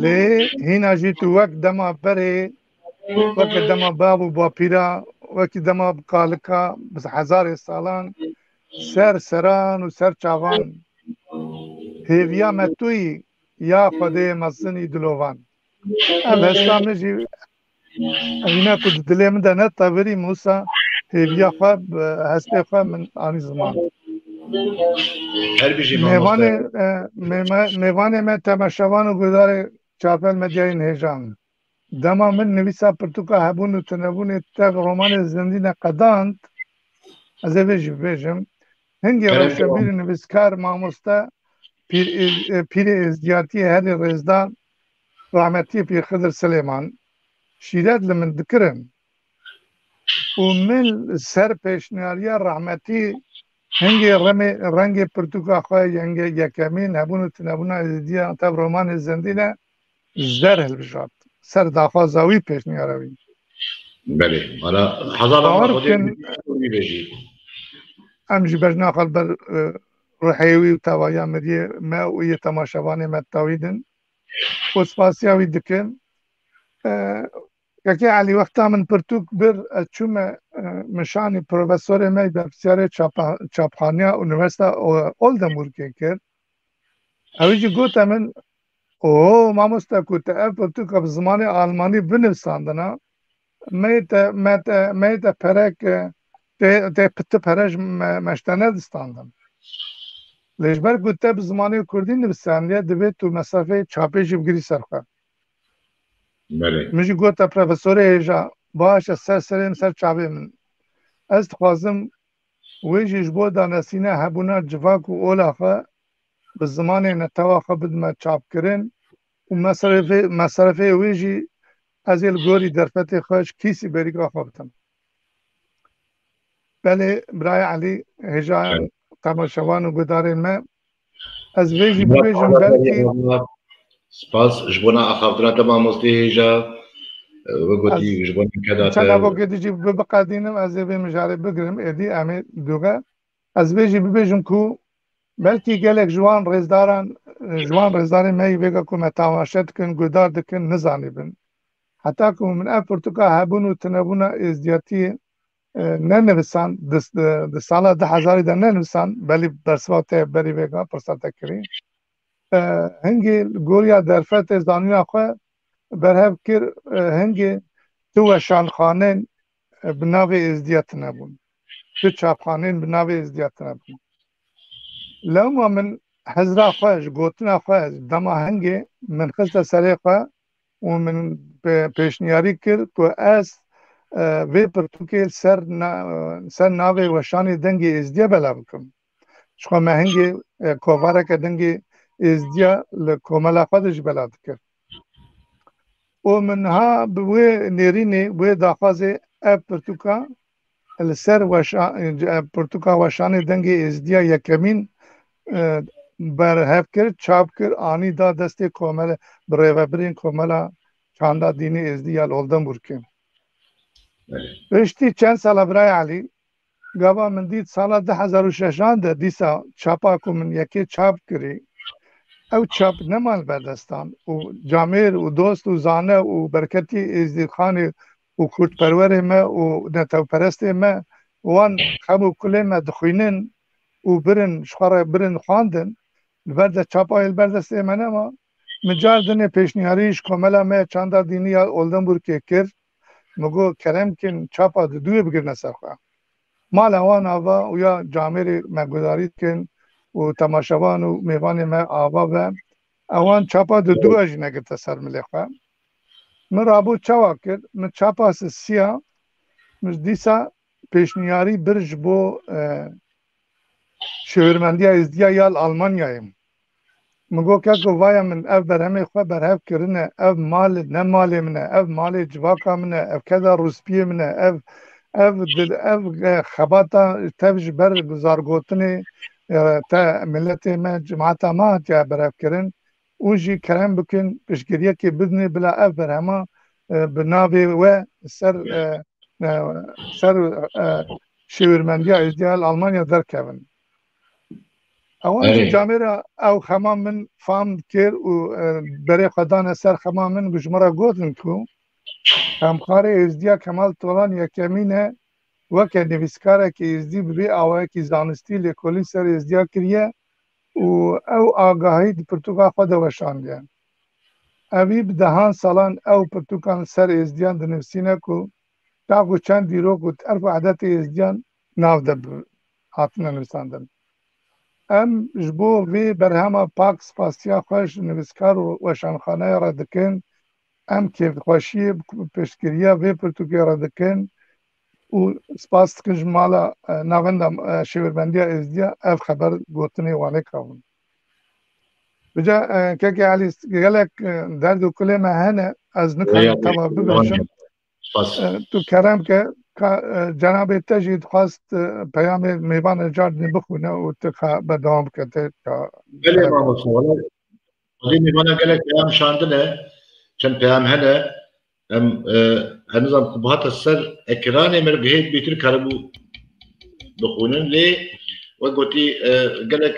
لی هینا جیتو وقت دما بره وقت دما بابو باپیرا وقت دما بقالکا بس هزار سالان سر سران و سر چاوان هیویا متوی یا خده مزنی دلوان ام هستام نجی اینا کد دلی من ده نتا بری موسا هیویا خواه هسته خواه من آنی زمان میوان من تماشاوان و گدار چاپل مدیای هجان دما من نویسا پرتوکا هبون و تنبون تاق رومان زندین قداند از بیجم هنگی روشنبیر نویسکار ماموستا پیر ازدیاتی هر رزدان رحمتی پیر خضر سلیمان شیرات لمن دکرن و من سر پیشنهاریا رحمتی هنگی رنگ پرتوکا خواه ینگی یکمین هبون و تنبون ازدیا تاب رومان زندینه زرهل بجاد سر داخوا زاوی پیشنهاروی بله حالا هزار امجی بجنا خلبر روحیوی و توایا مریه ما و یه تماشاوانی متاویدن و سپاسیاوی دکن که علی وقتا من پرتوک بر چوم مشانی پروفسور می بسیار چاپخانه اونیورسیته اولدمور که کرد اویجی گوتا من او مامۆستا کو te ev pirtûka bi zimanê Almanî binivîsandina me te perek tê piti perej meşte nedistandin. Lêjber ku te bi zimanê Kurdî nivîsandiye divê tu mesafeyê çapê jî bigirî ser xwe. Min jî got te profesorê hêja baş e ser serê ser çavê min. Ez dixwazim wê jî ji bo danesîna hebûna civak û ola xwe bi zimanê netewa xwe bidime çapkirin û meserefê wê jî ez ê li gorî derfetê xwe ji kîsî berîka xwe bikim. Belê Birayê Elî hêja temaşevan û gudarên me ez vê jî bibêjim belkî Spas ji bo axaftina te mamostê hêja wegotî ji bo keda te çend evokê dijî biqedînim ez ê vê mijarê bigirim êdî em ê duge ez vê jî bibêjim ku belkî gelek ji wan rêzdarên me vêga ku me temaşe dikin gudar dikin nizanîbin. Heta ku min ev pirtûka hebûn û tunebûna êzdiyatiyê nenivîsan di sala 2000 de nenivîsan belî bersiva te berî vêga pirsa te kirî. Hingê goriya derfetê zanîna xwe berhev kir hingê du weşanxaneyên bi navê êzdiya tunebûn. Du çapxaneyên bi navê êzdiya tunebûn. Lewma min hezra xwe ji gotina xwe dema hingê min xiste serê xwe û min pêşniyarî kir ku ez vê pirtûkê ser navê weşanê dengê êzdiya belav bikim. Ji xwe me hingê kovareke dengê êzdiya li komela xwe de jî belav dikir. û min ha bi wê nêrînê wê daxwazê ev pirtûka li ser pirtûka weşanê dengê êzdiya yekemîn berhev kir, çap kir, anî da destê komela bi rêvebirên komela çanda dînî êzdî ya li Oldenburgê. Piştî çend sala Birayê Elî gava min dît sala 2006 de dîsa çapa ku min yekê çap kirî ew çap nemal berdestan û camêr û dost û zane û berketî êzdîxanê û kurdperwerê me û netewperestê me wan xew û kulê me dixwînin û birin ji xwe re birin xwandin li ber de çapayê li ber destê me nema min car dinê pêşniyarî ji komela me çanda dînî ya Oldenburgê kir min got keremkên çapa di duyê bigirine ser xwe. Mala wan ava û ya camêrê me gudarî dikin û temaşevan û mêvanê me ava ve ewan çapa di duê jî negirte ser milê xwe. Min rabû çawa kir min çapa siya min dîsa pêşniyarî bir ji bo şêwirmendiya êzdiya ya Almanyayê. Min got keko vaya min ev berhemê xwe berhev kirine ev mal ne malê min e ev malê civaka min e ev keda rûspiyê min e ev xebata tev ji ber zargotinê te milletê me cemaata me hatiye berhev kirin û jî kerem bikin piştgiriyekê bidinê bila ev berhema bi navê we ser şêwirmendiya êzdiya Almanya derkevin. Ewan jî camêra ew xema min fam kir û berê xwe dane ser xema min ji me re gotin ku hemxarê êzdiya Kemal Tolan yekemîn e weke nivîskarekî êzdî bi vê awayekî zanistî lêkolîn ser êzdiya kiriye û ew agahî di pirtûka xwe de weşandiye. Evî bi dehan salan ew pirtûkan ser êzdiyan dinivîsîne ku ta ku çend dîrok û terf edetê êzdiyan nav de hatine nivîsandin. Em ji bo vê berhema pak spasiya xwe ji nivîskar û weşanxaneya re dikin em kêfxweşiyê piştgiriya vê pirtûkê re dikin û spas dikin ji mala navenda şêwirmendiya êzdiya ev xeber gotinê wan ê kevin. Bica kekê Elî gelek derd û kulê me hene ez nikarim teva bibêjim tu kerem ke cenabê te jî dixwast peyamê mêvanê car dinê bixwîne û tu berdewam bike te Belê mamoste xwedî mêvana gelek peyam şandine çend peyam hene em henizam ku hata ser ekranê me bihêt bêtir karibû bixwînin lê we gotî gelek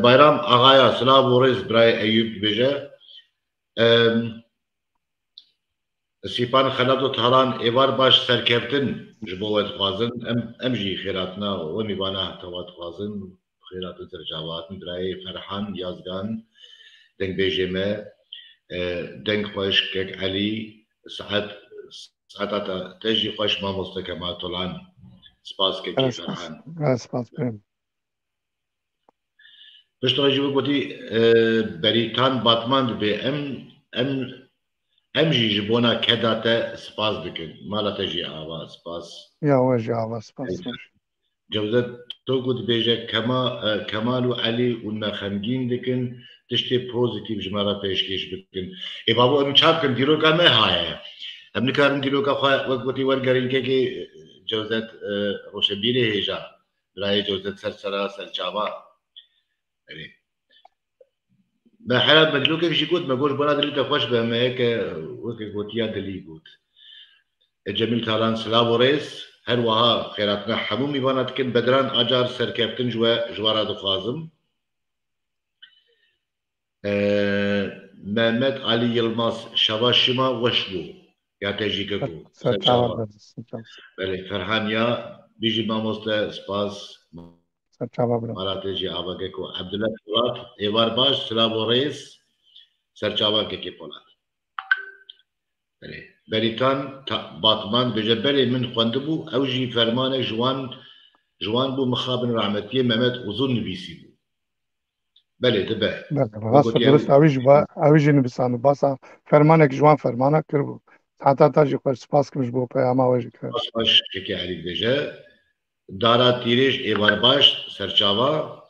Bayram Agaya Silav û Rêz Birayê Eyûb dibêje Sîpan Xelat û Taran êvar baş serkeftin ji bo we dixwazin em jî xêratina we mêvana tewa dixwazin xêratin sercawatin Birayê Ferhan Yazgan دنگ بيجيما دنگ خوش كك علي ساعات تجي خوش ما مستكما طولان سباس كي فرحان سپاس بریم بشتغل جيبو قوتي بريتان باتمان بي ام جي جبونا كداتا سباس بكن مالا تجي آوا سباس یا وجه آوا سپاس جوزت تو قد بيجا كمال وعلي ونا خمجين دكن تشتي بوزيتيف جمارة بيشكيش بكن اي بابو ام چاپ كن ديروكا ما هاي ام نكارن ديروكا وقتي ورگرين كي جوزت روشبيري هيجا براي جوزت سرسرا سرچاوا ما حالات مدلوكة في شيكوت ما قولش بنا دليل تخوش بهم هيك وكي قوتيا دليل قوت جميل تالان سلابو ريس هر وها خيراتنا حمومي وانا تكن بدران اجار سركفتن جوارا دخوازم مهمت علي يلماس شواشما وشبو يا تجيككو سرچاوا بله فرحانيا بيجي ماموستا سباس مالا تجي آباككو عبدالله فولاد ايوار باش سلابو ريس سرچاوا كي فولاد بله بريتان باطمان بجبل من خواندبو او جي فرمان جوان بو مخابن رحمتية مهمت وزن نبيسي بو بله دبه غصب درست اویجی نبیسانو باسا فرمانك جوان فرمانك کربو حتى تاجي خوش سپاس کمش بو پیاما وجه کرد باش كي عليك بجا دارا تيريش ايوار باش سرچاوا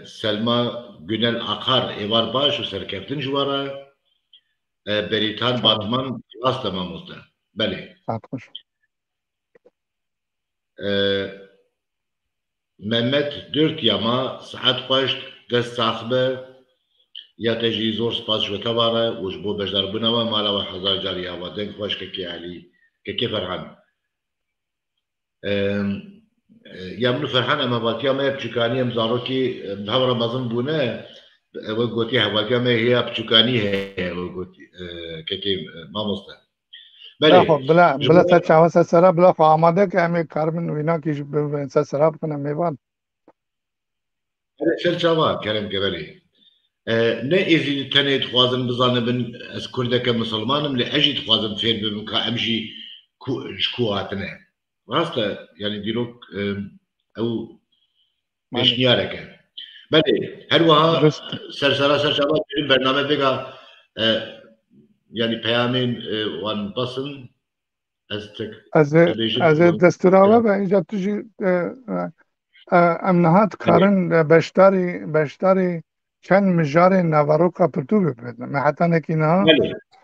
سلما günel akar evar baş و سرکفتن جوارا بريتان باطمان asla mamuzda. بله. Mehmet dört yama saat خوش دست صاحبه یا تجی زور سپاس جوتا واره و جبو بجدار بنوا مالا و حزار جاری آوا دنگ خوش که علی که فرحان یا منو فرحان اما باتی اما بچکانی امزارو که بهو رمضان بونه و گوتی حوالی اما هی بچکانی هی و گوتی که ما مسته بلا سچاوا سسرا بلا خو آماده که همه کارمن وینا کیش سسرا بکنم میوان سچاوا کرم که بلی نه ایزی تنه تخوازم بزانه بن از کردک مسلمانم لأجی تخوازم فیر ببن که امجی شکوهاتنه راسته یعنی دیروک او اشنیاره که بله هر وها سرشابه برنامه بگا يعني پیامین وان بسن از دستوراوه به اینجا تجی امنهات کارن بشتاری چند مجار نواروکا پرتو بپردن من حتی نکینه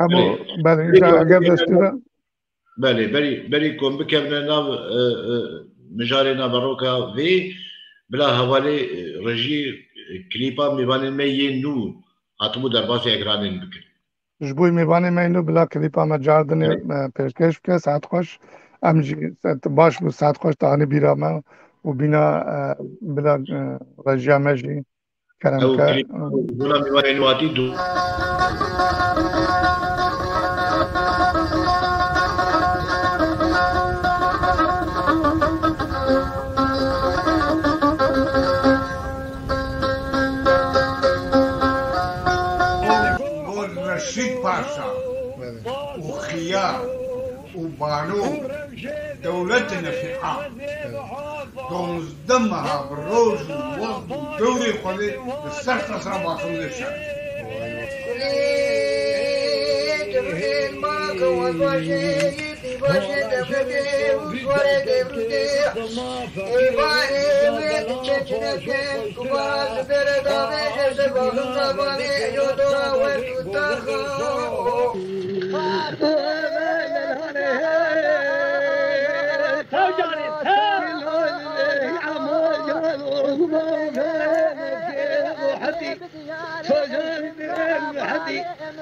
همو بله اینجا اگر دستورا بلی کن بکمنه ناو مجار نواروکا وی بلا حوالی رژی کلیپا میبانه می نو حتمو در باسی اکرانین بکن جبوی میوانی مینو بلا کلیپا ما جاردن پیشکش که ساعت خوش امجی باش بو ساعت خوش تانی بیرا ما و بینا بلا رجیا مجی کرم که بلا میوانی نواتی دو باشا وخيار وبانو دولتنا في حال دمها بالروج والوقت والدوري خذي السرطة صعبة خلصها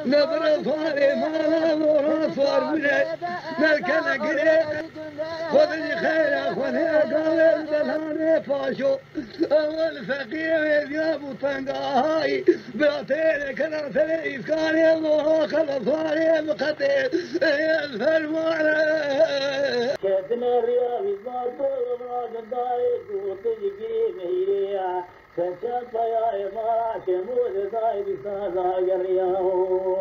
نبرة فاري ما نورا فار منك نركنا قريب خذ لي خير أخواني قال البلاني فاشو أول فقير يجابوا تنقاهاي بلاتين كنا تلي إفكاري الله خلص فاري مقتل الفرمانة كدنا الرياض ما طول ما قدايك وتجي مهيريا كشف يا إمارة كمود زايد سادا قرياوين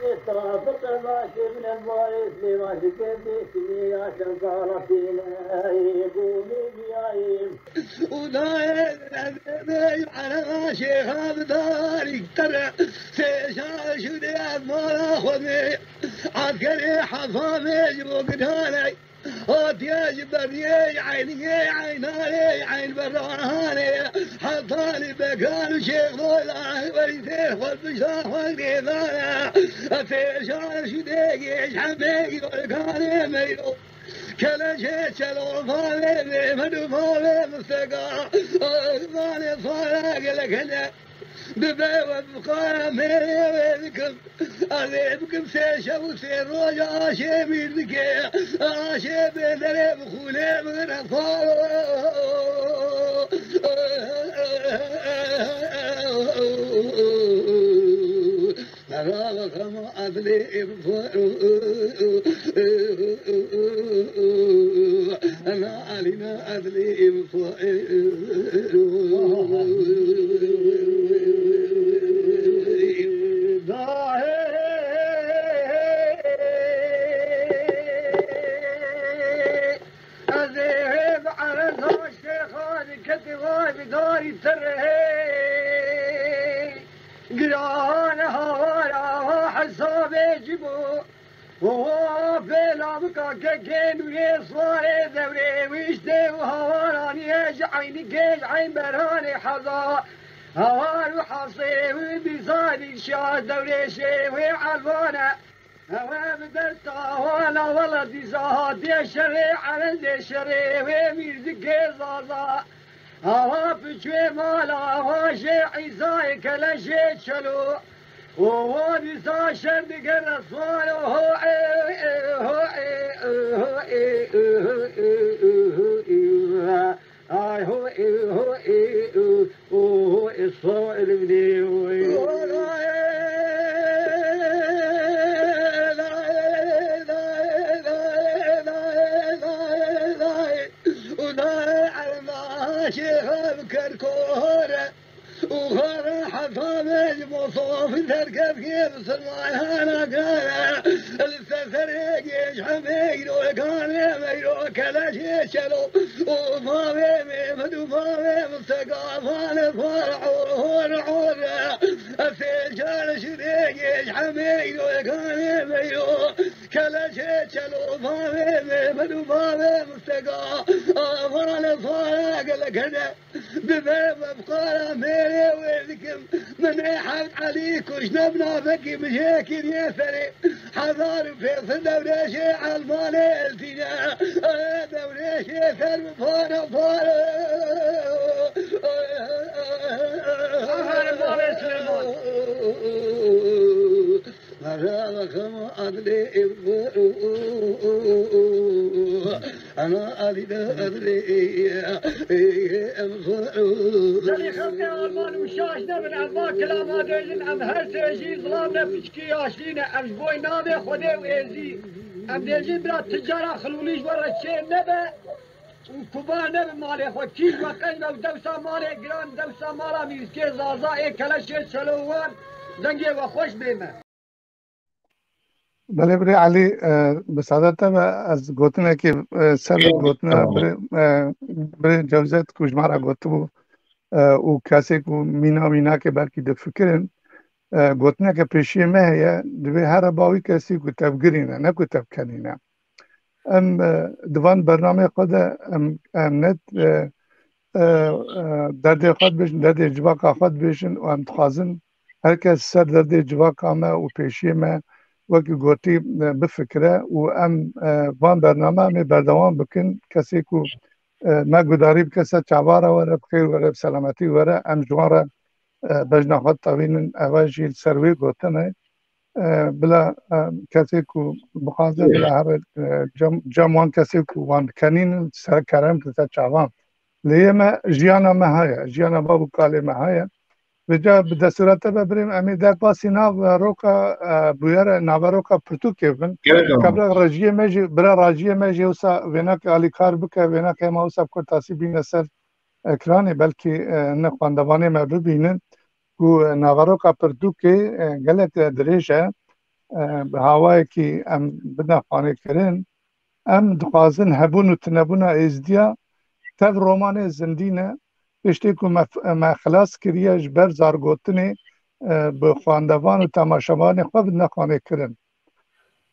يترافق ماشي من الباريس لي ماشي كيف لي عشان صارتينا يقومي بيايم ودايم على شيخ بداري ترى سيشا شدي ما خذني عسكري حفامي وقداني هاتي بري عيني عيناني عين براني حطاني بكان شيخ ضلع وريثير والبشار والقيثانة سيشا شدي حبيقي وكاني ميلو كلا شيء شلون فاضي مدو فاضي مستقى فاضي صايق لكنا ببيوة بقايا ميري بكم أذيبكم سيشا وسير روجا عاشي بيدكي عاشي بيدري بخولي من أطفال أراغك ما أدري أنا علينا أدري أذهب على الشيخان كتبوا بداري ترهي قرانها وراها حسابي جبو وهو في لابكا ككين ويصواري دوري ويشتي وهواراني يجعيني كيج عين براني حظا هوار وحصي وبيصادي شاد دوري شيوي عالوانا هوا بدرتا وانا ولدي زهاد شري على الشري ويميرزكي زازا هوا بشوي مالا هوا شي عيساي كلا شي شلو وهو نسا شرد الرسول وهو هو الصائل بديوي شيخ بكركورة وخرا حفاظ مصوف تركب كيف سمعها انا قانا السفريق يشحميق وكان يميلو كلا شي شلو وفاوي مدو فاوي مستقافان فرح وهون عورة السجال شريق يشحميق وكان يميلو كلا شي شلو فاوي مدو فاوي مستقافان فرح لكذا بباب بقارة ميري ويذكم من احد عليك وشنبنا فكي مشاكل يسري حضار في دوريشي عالمالي التنا دوريشي سلم فارا فارا مرابك ما أدري أنا أدري زلي خلقي أرمان وشاشنا من أما كلام هذين أم هرسي شي ظلامنا بشكي عشرين أم جبوي نامي خودي وإيزي أم ديجين برا تجارة خلوليش ورا الشيء نبا وكبار نبا مالي خود كيش وقنجة ودوسا مالي قران دوسا مالا ميزكي زازائي كلاشي شلوان دنگي وخوش بيما بله بری علی بسعادت از گوتنه که سر گوتنه بری جوزت کجمارا گوتو و کسی که مینا که بلکی ده فکرن گوتنه که پیشی مه دوی هر باوی کسی که تفگرینه نه که تفکنینه ام دوان برنامه خود ام نت درد خود بشن درد جواقا خود بشن و ام تخازن هر کس سر درد جواقا ما و پیشی ما وکی گوتی بفکره و ام وان برنامه می بردوام بکن کسی که ما گداری بکسه چواره وره بخیر وره بسلامتی وره ام جواره بجنا خود طویلن اواجی سروی گوتنه بلا کسی که بخوازه بلا هر جمعان کسی که وان کنین سر کرم کسه چوان لیه ما جیانا مهایه جیانا بابو کالی مهایه بجا بدستورات ببریم امی در پاسی ناو روکا بویر ناو روکا پرتو کیون قبل راجیه میجی برا راجیه میجی وسا وینا که علی کار بکه وینا که ما وسا کو تاسیبین سر اکرانی بلکه نه خواندوانه ما ببینن کو ناواروکا پرتوکه گلک دریجه به هوای که ام بدنا خانه کرن ام دخوازن هبون و تنبون ازدیا تف رومان زندینه پشتی که ما خلاص کریه جبر زارگوتنه به خواندوان و تماشاوان خواه بدنا خانه کرن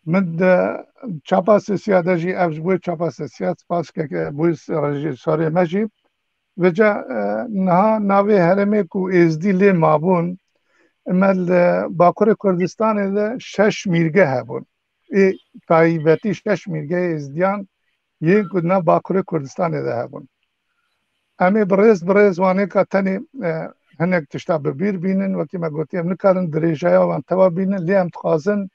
من چاپا سیاده جی افج بوی چاپا سیاد سپاس که بوی رژیسوری مجی و جا نها ناوی هرمه کو ازدی لی مابون مل باکور کردستان ده 6 میرگه هبون ای تایبتی 6 میرگه ازدیان یک کدنا باکور کردستان ده هبون امی برز وانه که تنی هنک تشتا ببیر بینن وکی ما گوتیم نکارن دریجه وان توا بینن لی هم تخوازن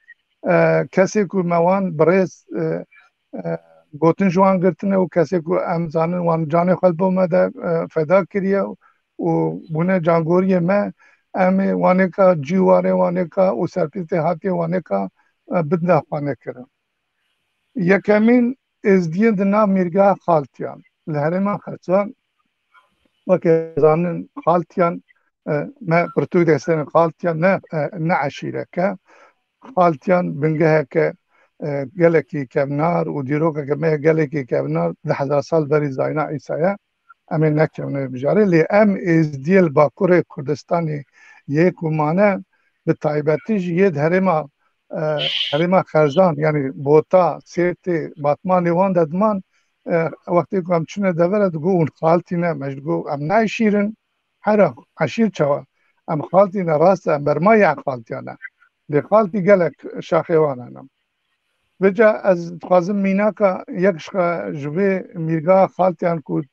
کسی که موان برز گوتن جوان گرتنه و کسی که امزانن وان جان خود بومه ده فدا کریه و بونه جانگوری ما امی وانه که جیواره وانه که و سرپیت هاتی وانه که بدنا خانه کرن یکمین ازدیان دنا میرگاه خالتیان لهرما خرچان وکی زانن خالتیان ما پرتوی دستن خالتیان نه عشیره که خالتیان بنگه که گلکی کبنار و دیروکه که مه گلکی کبنار 10,000 سال بری زاینا عیسایه امین نکمونه بجاره لی ام از دیل باکور کردستانی یک ومانه به تایبتیش ید هرما خرزان یعنی بوتا سیرتی باتمان وان ددمان وقتی که هم چونه دورد گو اون خالتی نه مجدگو ام نایشیرن هر عشیر چوا ام خالتی نه راست ام برمای خالتیانه لی خالتی گلک شاخیوانه نم وجا از خوازم میناکا یک جوی میرگا خالتیان کود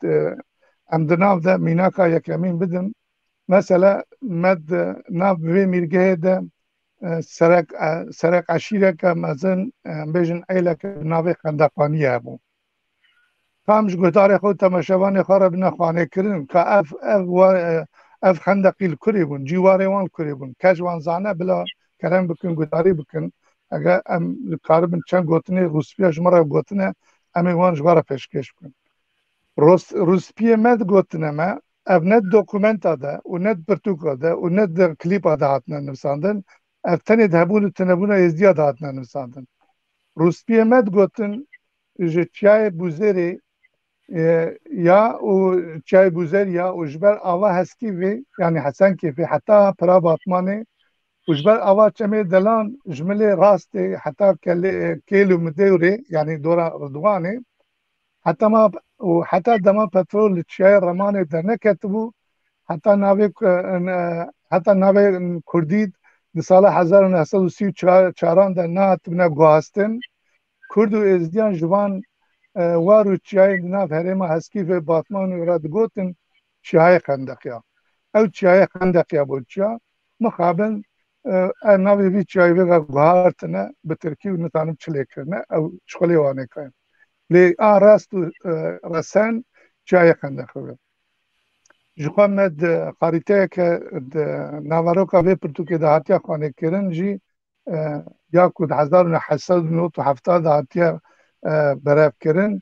ام دناو ده میناکا یک امین بدم مثلا مد ناو وی میرگه ده سرک عشیره که مزن بیجن ایله که ناوی خندقانی هبون کامش گوتار خود تماشاوان خواه بنا خانه کرن که اف خندقیل کری بون جیواره وان کری بون کجوان زانه بلا کرم بکن گوتاری بکن اگر ام کاربن چند گوتنه روسپیه جمعه گوتنه امی وان جواره پیشکش بکن روسپیه مد گوتنه ما اف ند دوکومنتا ده و ند پرتوکا ده و ند کلیپا ده هاتنه نفساندن اف تنی دهبون و تنبون ازدیا ده هاتنه نفساندن روسپیه مد گوتن جه چای بوزری یا و چای بوزر یا و جبر آوا هسکی وی یعنی حسن کیفی حتی پرا باتمانه و جبر آوا چمه دلان جمله راست حتی کیلو مدوری یعنی دورا ردوانه حتی ما و حتی دما پترول چای رمانه در نکتبو حتی ناوی کردید در سال 1934 در نه تبنه گوهستن کرد و ازدیان جوان وارو چیای ناف هرما هسکی و باتمان و راد گوتن چیای خندقیا او چیای خندقیا بود چیا مخابن ناوی بی چیای ویگا گوهارتنه به ترکی و نتانم چلی کرنه او شخلی وانه کن لی راست و رسن چیای خندقیا جخواه مد خاریته که ناواروکا وی پرتوکی ده هاتیا خانه کرن جی یا کود 1970 هاتیا برف کرن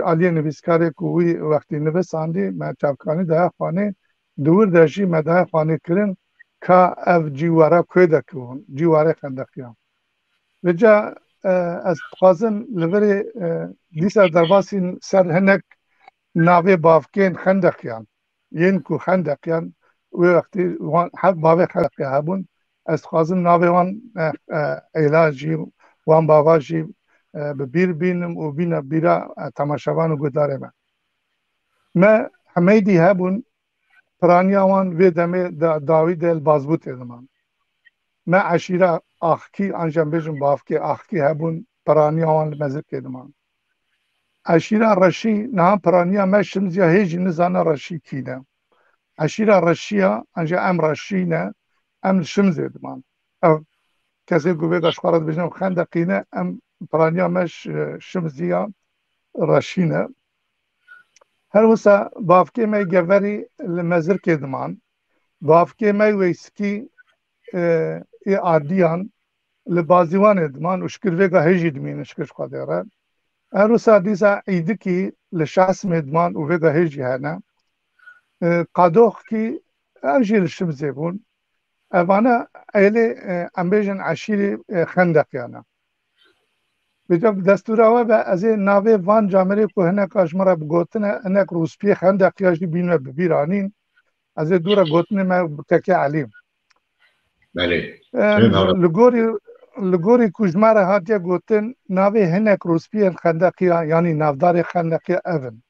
آلیه نویسکاری که وی وقتی نویساندی ما چاپکانی ده خانه دور داشی ما ده خانه کرن که اف جیواره کوی دکون جیواره خندقیان و جا از خوازم لوری دیسا درباسی سر هنک ناوی بافکین خندقیان ین کو خندقیان وی وقتی حق باوی خندقیان هبون از خوازم ناوی وان علاجی وان باواجی به بیر بینم و بینا بیرا تماشاوان و گداره ما حمیدی هبون پرانیاوان وی دمه داوی دل بازبوت ادمان ما عشیره آخکی انجام بیجم بافکی آخکی هبون پرانیاوان مزرک ادمان عشیره رشی نه پرانیا ما شمزیا هیچ نزانه رشی کینه عشیره رشیا انجا ام رشی نه ام شمز ادمان کسی گو بگاش خارد بیجم خندقینه ام پرانیا مش شمزیا رشینه هر وسا بافکی می گوری لمزر کدمان بافکی می ویسکی ای عادیان لبازیوان ادمان و شکر ویگا هجی دمین شکرش خادره هر وسا دیسا ایدکی لشاس ادمان و ویگا هجی هنه قادوخ کی اوجی شمزه بون اوانا ایلی امبیجن عشیری خندق یانا بجاب دستور آوا به از ناوی وان جامره که هنه کاشمارا بگوتنه هنه روسپی خندق یاشی بینو ببیرانین از دورا گوتنه ما تکی علیم بله لگوری کجماره هاتیا گوتن ناوی هنه روسپی خندقیا یعنی نافدار خندقیا اون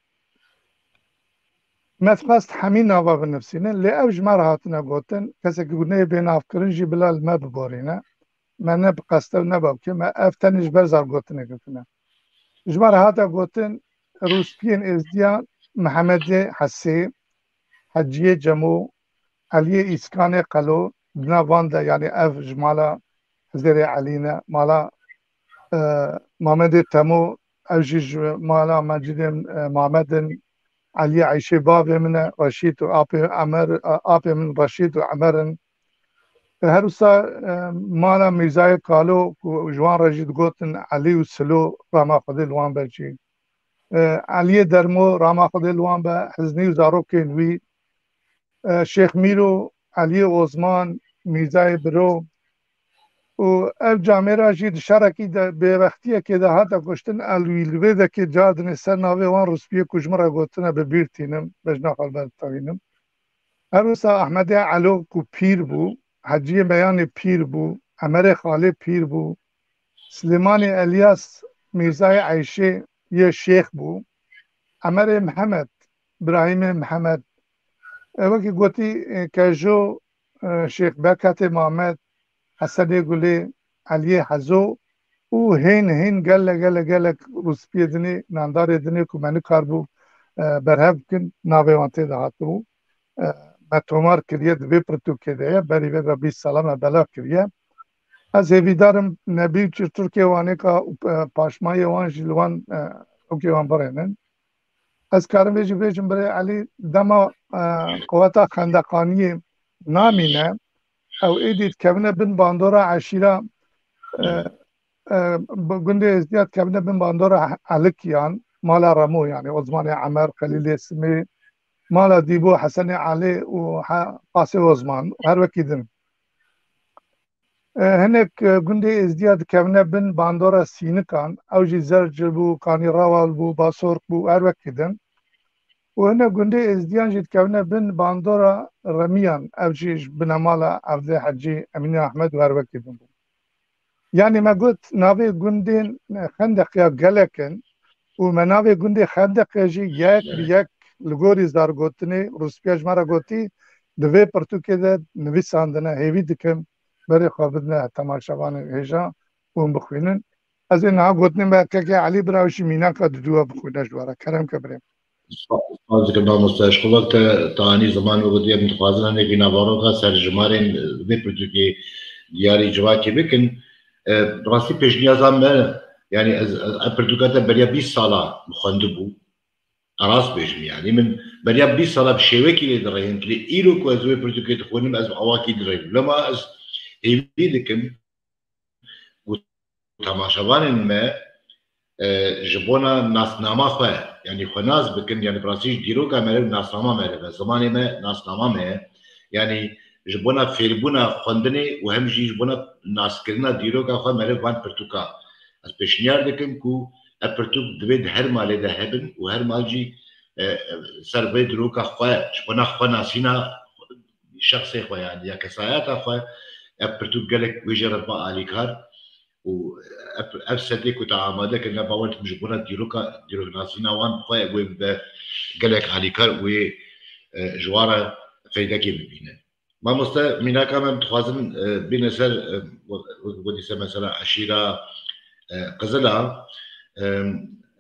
متخواست همین ناوا بنفسینه لی او جماره هاتنه گوتن کسی که گونه بین افکرنجی بلال ما ببارینه من نه بقصده و نباب که من افتنش برزار گوتنه گفتنه جماره هاتا گوتن روسپین ازدیان محمد حسی حجیه جمو علی ایسکان قلو بنا وانده یعنی اف جمالا حضر علینه مالا محمد تمو اوجیج مالا مجید محمد علی عیشه باب من رشید و آپ من رشید و عمرن هروسا مالا میزای کالو جوان رجید گوتن علی و سلو راما خود لوان بچی علی درمو راما خود لوان به حزنی و زاروکین وی شیخ میرو علی عثمان میزای برو و اف جامعه را جید شرکی به وقتیه که ده هاتا کشتن الویلوه ده که جادن سر ناوه وان رسپیه کجمرا گوتنه به بیرتینم بجنا خالبت تاوینم هروسا احمد علو کو پیر بو حجی بیان پیر بو عمر خاله پیر بو سلیمان الیاس میرزای عیشه یه شیخ بو عمر محمد ابراهیم محمد وکی گوتی کجو شیخ برکت محمد حسن گله علی حزو او هین گل روسپی دنی ناندار دنی که منو کار بو برهف کن ناوه وانته ده هاتو ما تومار کریه دوی پرتو کده بری و 20 ساله بلا کریه از هیویدارم نبی چی ترکیه وانه که پاشمای وان جلوان اوکی وان برینن از کارم بیجم برای علی دما قوتا خندقانی نامینه او ایدید کبنه بن باندورا عشیره گنده ازدیاد کبنه بن باندورا علکیان مالا رمو یعنی عثمان عمر خلیل اسمی مالا دیبو حسن علی و قاسم عثمان هر وکیدن هنک گنده ازدیاد کبنه بن باندورا سینکان او جی زرج بو کانی راوال بو باسورق بو هر وکیدن و هنه گنده ازدیان جید کبنه بن باندورا رمیان او جیش بنامالا عبد حجی امین احمد و هر وکیدن بو یعنی ما گوت ناوی گندین خندق یا گلکن و مناوی گنده خندق جی یک بیک لگوری زار گوتنی روسپیاج مرا گوتی دوی پرتو که ده نویساندنه هیوی دکم برای خوابدنه تماشاوان هیجا اون بخوینن از این ها گوتنی باید که علی براوشی مینا که دو بخوینش دوارا کرم که بریم از که نامستش خودت تانی زمان و گذاری متخاصم نگی نوارو که سر جمارین دوی پرتو که دیاری جواکی بکن راستی پیش نیازم من یعنی از پرتو که برای 20 ساله مخنده بود راس بيجم يعني من بريا 20 سنه بشيوي كي درين كلي ايلو كو ازوي برتوكي تخونم از اواكي درين لما از هيبي لكن تماشاوان ما جبونا ناسنامه خو يعني خو ناس بكن يعني براسيج ديرو كاميرا ناسنامه ما زمان ما ناسنامه ما يعني جبونا فيربونا خوندني وهم جبونا ناس كرنا ديرو كا خو مره وان برتوكا از بشنيار دكم كو ابرتوك دوید هر مالی ده هبن و هر مال جی سر بید روکا خواه شبنا خواه ناسینا شخصی خواه يعني یا کسایاتا خواه ابرتوك گلک ویجه ربا آلی کار و افسده کتا آماده که نباولت مجبونا دیروک ناسینا وان خواه وی بده گلک آلی کار و جوارا فیده که ببینه ما مسته مینا کامم تخوازم بین سر ودیسه مثلا عشیره قزلا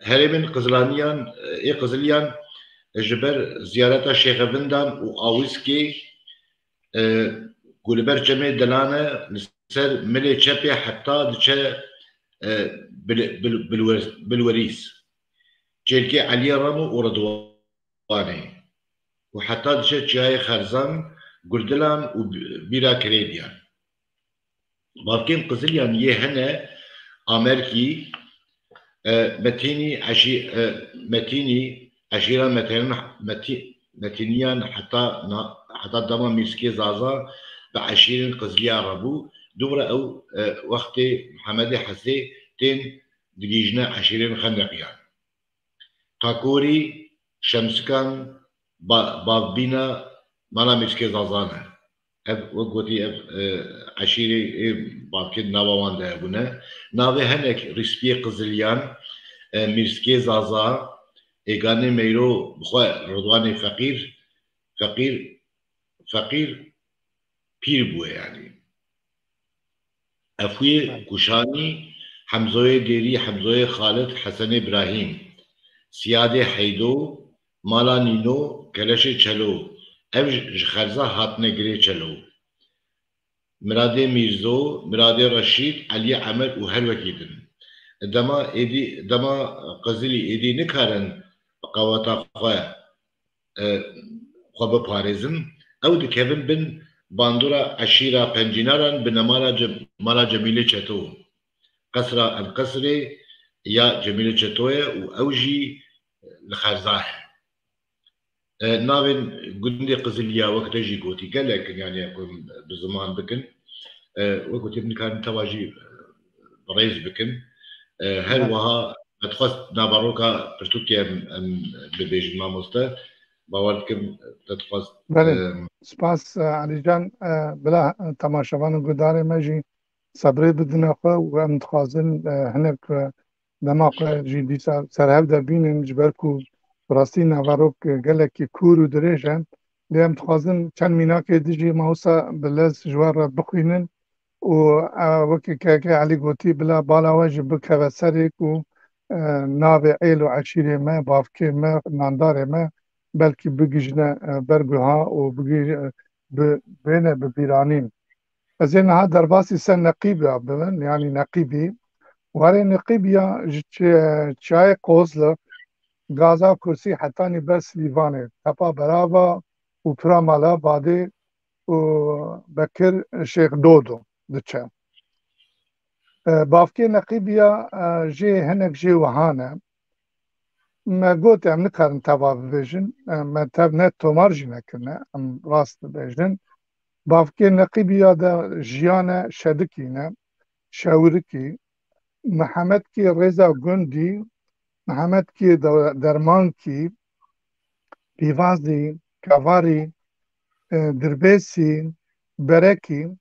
هرمن قزلانیان قزلیان جبر زیارت شیخ بندان و آویسکی گلبر جمع دلانه سر ملی چپی حتی دچه بالوریس چلکی علی رامو و رضوانی و حتی دچه چای خرزان گردلان و بیرا کریدیان باقیم قزلیان یه هنه آمریکی متيني عشيرة متنيان حتى دما ميسكي زازا بعشيرين قزليا ربو دورة أو وقت محمد حسي تين دقيجنا عشيرين خندقيان تاكوري شمسكان بابينا مالا ميسكي زازانا وقوتي عشيري بابكين ناوان ده بنا ناوي هنك رسبي قزليان ميسكي زازا إيقاني ميرو بخوا رضواني فقير بير بوه يعني أفوي كوشاني حمزوي ديري حمزوي خالد حسن إبراهيم سيادة حيدو مالا نينو كلاشي چلو أف جخرزا هاتنه گري چلو مرادي ميرزو مرادي رشيد علي عمل وهل وكيدن دما قزلي إيدي نكارن قواتا خوا بپاريزن او دي كيفن بن باندورا عشيرة پنجيناران مالا جميلة چتو قصرة القصري يا جميلة چتوية و اوجي لخرزاه ناوين قندي قزليا وقت جي قوتي قالك يعني اكون بزمان بكن وقت ابن كان تواجي رئيس بكن هل وها تخص نابروكا برتوكي ببيج ماموستا باوركم تتخص سپاس علی جان بلا تماشاوان گودار مجی صبری بدنا خو و ام تخازن هنک دماغ جی دیسا سرهب در بینن جبرکو راستی نواروک گلکی کور و دریجن لیم تخازن چند مینا که دیجی ماوسا بلز جوار بخوینن و وکی که علی گوتی بلا بالا واجه بکه سریک و ناوی عیل و عشیره ما بافکه ما ناندار ما بلکه بگیجنه برگوها و بینه ببیرانین از این ها در باسی سن نقیبی ببن یعنی نقیبی واره نقیبیا چای قوزل گازا کرسی حتانی بس لیوانه تپا براوا و پرامالا باده و بکر شیخ دودو دچه بافکه نقیبیا جی هنک جی وهانه ما قلت ام نكرن تبع بيجن ما تب نت تومارجي نكرنا ام راست بيجن بافكي نقيب يادا جيانا شدكينا شاوركي محمد كي رضا جندي محمد كي درمان كي بيفازي كافاري دربيسي بركي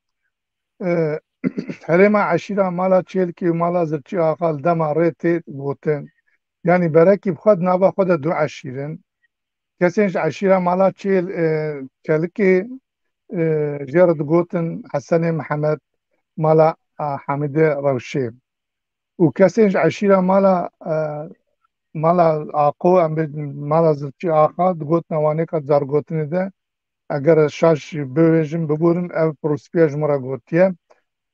هرما عشيرة مالا تشيلكي ومالا زرتشي آقال دما ريتي بوتن يعني بركي بخد نابا خود دو عشيرن كسينش عشيرة مالا تشيل كالكي جيرد قوتن حسن محمد مالا حميدة روشي وكسينش عشيرة مالا آقو مالا زرتشي آقا قوتنا وانيكا زار قوتن ده اگر شاش بويجن ببورن او بروسبيج مرا قوتيه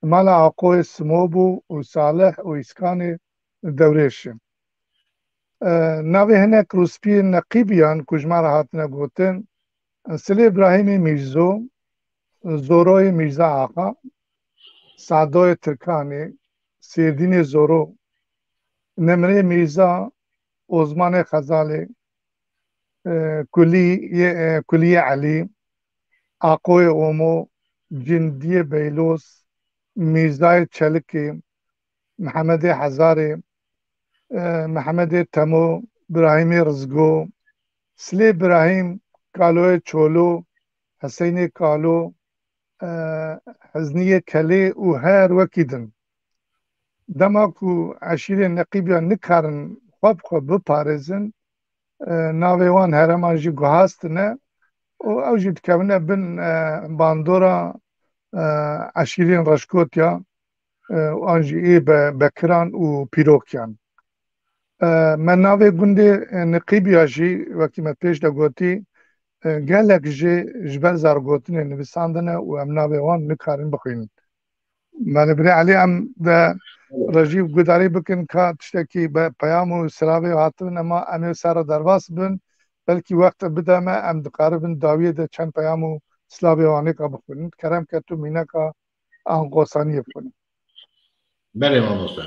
مالا آقو سموبو وصالح وإسكاني دوريشي ناوی هنک روسپی نقیبیان کجمار هاتنه گوتن سلی ابراهیمی میرزو زوروی میرزا آقا سعدوی ترکانی سیردین زورو نمره میرزا عثمان خزالی کلی علی آقوی اومو جندی بیلوس میرزای چلکی محمد حزاری محمد تمو ابراهیم رزگو سلی ابراهیم کالوی چولو حسین کالو حزنی کلی و هر وکیدن دماکو عشیر نقیبیا نکارن خواب بپارزن ناویوان هرمان جی گوهاستنه و او جی تکونه بن باندورا عشیرین رشکوتیا و آنجی ای بکران و پیروکیان من ناوی گنده نقیبیا جی وکی ما پیش دا گوتی گلک جی جبر زار گوتنه نویساندنه و ام ناوی وان نکارن بخوین من بری علی ام دا رجیب گوداری بکن که تشتکی پیام و سلاوی و حتون اما امی سر درواس بن بلکی وقت بده ما ام دقاربن داویه ده چند پیام و سلاوی وانی که بخونید کرم که تو مینه که آنقوصانی بکنید بله ماموستا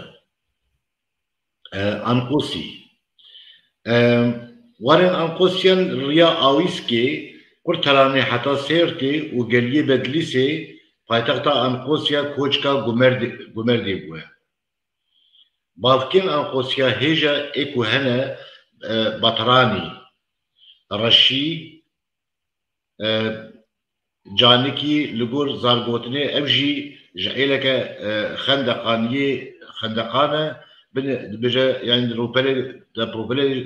انقوسی وارن انقوسيان ريا اويسكي قرتراني حتى سيرتي وقليه بدليسي پایتختا انقوسيا كوچكا گمردي بوه بافكين انقوسيا هيجا ايكو هنا بطراني رشي جانكي لغور زارغوتني ابجي جعيلك خندقانه بجا يعني روبلي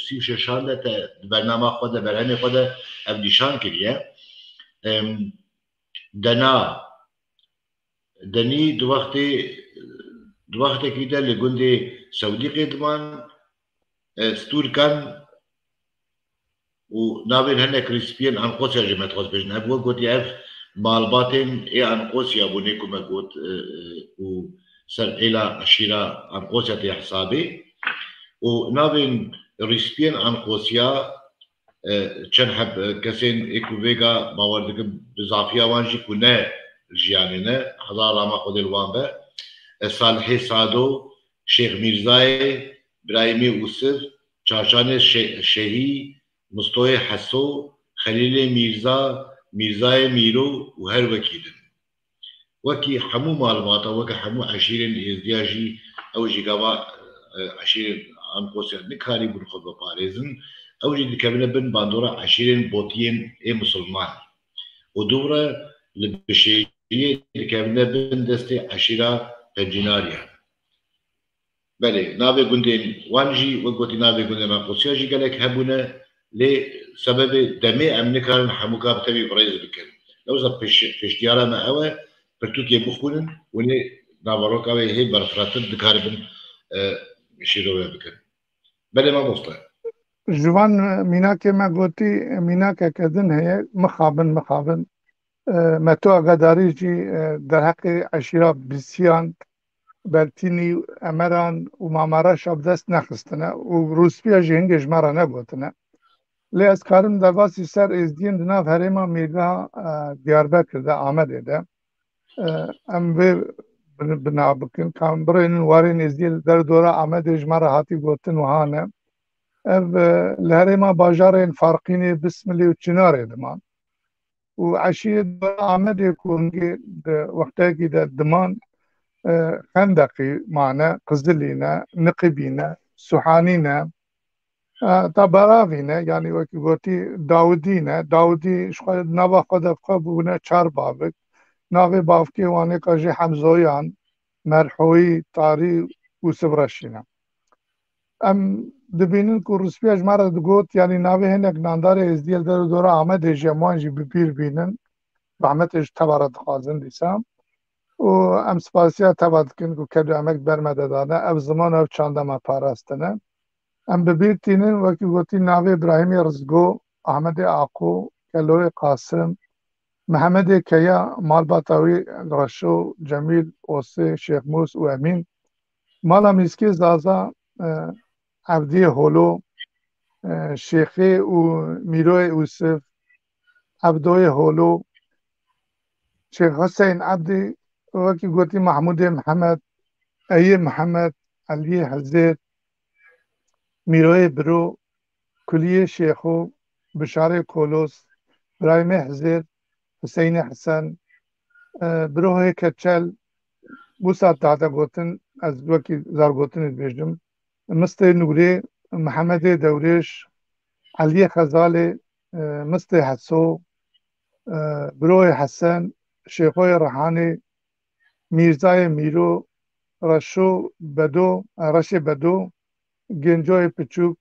سيو شرشان برنامه خود برهنه خود ابديشان كريه دني دوقت كده لجندي سعودي قدمان ستور كان ونابين هنا كريسبيان انقوسيا جمعت خاص بجن ابو قلت يعرف مالباتين ايه انقوسيا بونيكو ما قلت و سر الى عشيرة انقوسيا تي حسابي ونابين ريسبيان انقوسيا چند حب كسين ايكو فيغا باوردك بزافيا وانجي كونه جيانينه هزار راما خود الوان به صالحي سادو شيخ ميرزاي برايمي وسف چارچان شهي مستوى حسو خليل ميرزاي ميرو وهر وكيدن وكي حمو معلوماتا وكي حمو عشيرين ازدياجي او جيغاوا عشيرين انقوسيا نكاري بنخد بپاريزن او جي دكابنا بن باندورا عشيرين بوتين اي مسلمان ودورا لبشيرية دكابنا بن دستي عشيرة بنجيناريا بله ناوي قندين وانجي وقوتي ناوي قندين انقوسيا جي قالك هبونا لسبب دمي امنكارن حموكا بتبي بريز بكن لو زب فيشتيارا ما هوا برتوكي بخونن وني ناوروكا هي برفراتن دكاربن شيرويا بكن بله ما بوصله جوان ميناك ما قلتي ميناك كذن هي مخابن ما تو غداري جي در حق عشيرة بسيان بلتيني امران ومامارا شاب دست نخستنا وروسبيا جي هنگش مرا نبوتنا لی از کارم در واسی سر ازدین دناف هریما میگه دیاربکر ده آمده ده ام بنا بکن کام برین وارین ازدیل در دوره آمده جمعه هاتی گوتن و هانه اف لهریما باجارین فارقینی بسملی و چناره دمان و عشیه دوره آمده کنگی وقتی که ده دمان خندقی معنی قزلینه نقبینه سوحانینه تبراوینه یعنی وقتی گوتی داودی شاید نوا خود بونه چار بابک ناوی بافکی وانی کاجی حمزویان مرحوی تاری و سبرشینه ام دبینن که روسپی اجماره دگوت یعنی ناوی هنک ناندار ازدیل در دوره آمد جمعانجی بپیر بینن رحمتش تبارت خوازن دیسم و ام سپاسیا تبارت کن که کدو امک برمده دانه او زمان او چانده ما پاراستنه ام ببیرتینن وکی گوتی ناوی ابراهیمی رزگو احمد آقو کلوی قاسم محمد کیا مالباتاوی رشو جمیل اوسه شیخ موس و امین مالا میسکی زازا عبدی هولو شیخی و میروی اوسف عبدوی هولو شیخ حسین عبدی وکی گوتی محمود محمد ای محمد علی حزیر میروی برو کلیه شیخو بشار کولوس برایم حزیر حسین حسن بروه کچل بوسا دادا گوتن از وکی زار گوتن بیجم مست نوری محمد دوریش علی خزاله مست حسو بروه حسن شیخوی رحانی میرزای میرو رش بدو گنجوی پچوک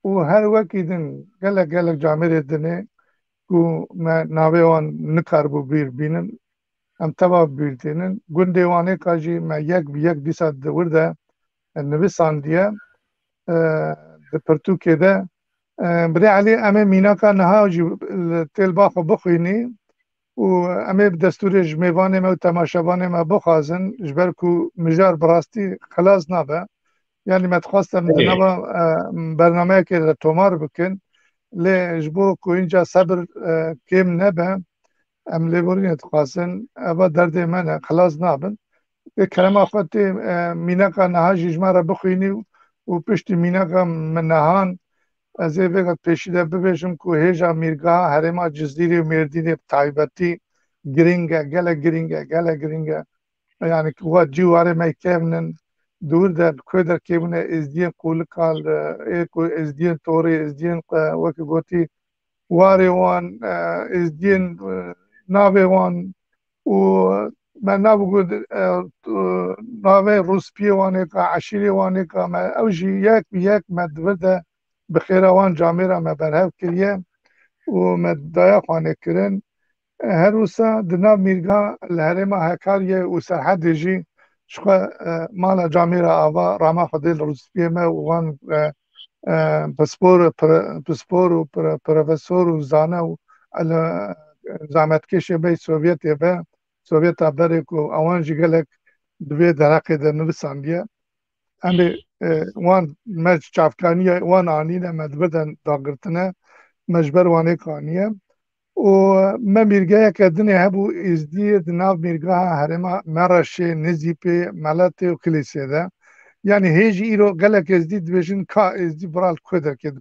و هر وکی دن گلک جامعه دنه کو ما ناویوان نکار بو بیر بینن ام تبا بیرتینن گندیوانه کاجی ما یک دیسا دورده نویسان دیه ده پرتوکه ده بری علی امه میناکا نها جی تیل باخو بخوینی و امه دستور جمیوانه ما و تماشاوانه ما بخوازن جبر کو مجار براستی خلاص نابه یعنی ما تخواستم دنبا برنامه که تومار بکن لی جبو کو اینجا صبر کم نبه ام لیبورین تخواستن ابا درد منه خلاص نابن کلمه خواهد میناکا نها جیجمه را بخوینی و پشت میناکا من نهان از این وقت پیشیده ببیشم که هیجا میرگاه هرما جزیری و مردین تایبتی گرینگه گله یعنی که وقت جواره می کهنن دور در کوی در کهونه ازدین قولکال ایکو ازدین توری ازدین وکی گوتی واری وان ازدین ناوی وان و من نبود ناوی روسپی وانی که عشیری وانی که ما اوجی یک مدورده بخیر وان جامعه ما برهف کریه و مدایا خانه کرن هر روسا دنا میرگا الهرما هکاریه و سرحد جی شخوا مالا جامعه آوا راما خدیل روسپی ما وان پسپور و پروفسور و زانه و زحمت کشه بی سوویت بری که اوان جگلک دوی درقی در نویساندیه امی وان مج چافکانیه وان آنینه مدبدن داگرتنه مجبر وانه کانیه و ما میرگاه که دنی هبو ازدی دناو میرگاه هرما مرشه نزیپی ملت و کلیسه ده یعنی هیچ ایرو گلک ازدی دویشن که ازدی برال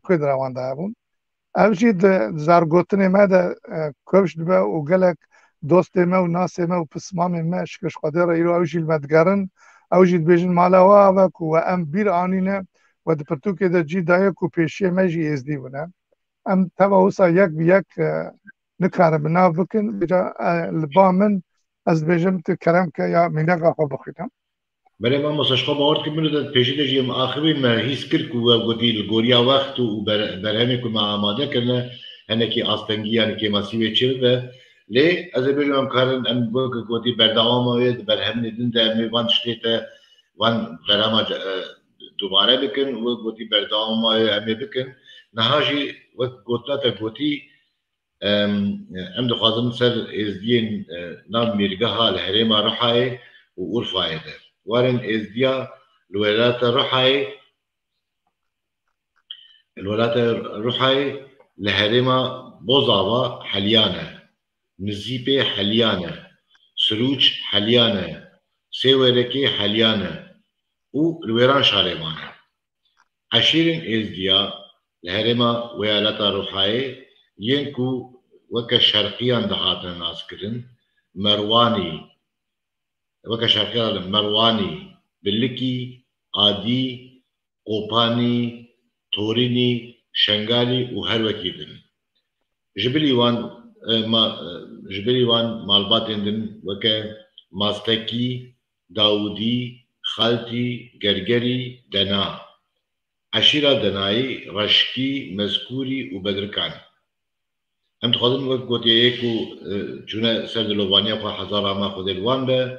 کدر وان ده هبون اوشی زرگوتنی ما ده کوش دبه و گلک دوست ما و ناس ما و پسمام ما شکش قدر ایرو اوشی المدگرن اوشی دویشن مالا و کو ام بیر آنینه و دپرتو که ده جی دایه کو پیشی ما جی ازدی بونه ام تبا وسا یک نکاره بنا بکن بجا لبامن از بیجم تو کرم که یا مینگا خو بخیدم بله ما مساشقه باورد که منو داد پیشی داشتیم آخری ما هیچ کرد که گویی الگوریا وقت و برهمی که ما آماده کرده هنه که آستنگی یعنی که مسیوی چیل ده لی از بیجم کارن ام گویی بردوام آید برهم ندن ده می وان شتیت وان برهما دوباره بکن و گویی بردوام آید امی بکن نهاجی وقت گوتنا تا گویی ام دخوازم سر ازدین نام میرگاه الهرما روحای و اورفای ده وارن ازديا الولايات الروحي لهرما بوزاوا حليانة نزيبي حليانة سروج حليانة سيوركي حليانة و الويران شارمانة عشيرين ازديا لهرما ولايات روحي ينكو وكا شرقيان دهاتنا ناس كرن مرواني وكا شرقيان مرواني بلكي عادي قوباني توريني شنغالي وهر وكيدن جبلي وان مالبات اندن وكا ماستكي داودي خالتي جرجري دنا عشيرة دناي رشكي مذكوري وبدركان هم تخاطن وقت قوتي ايكو چونه سرد لوبانيا خو هزار اما خود الوان به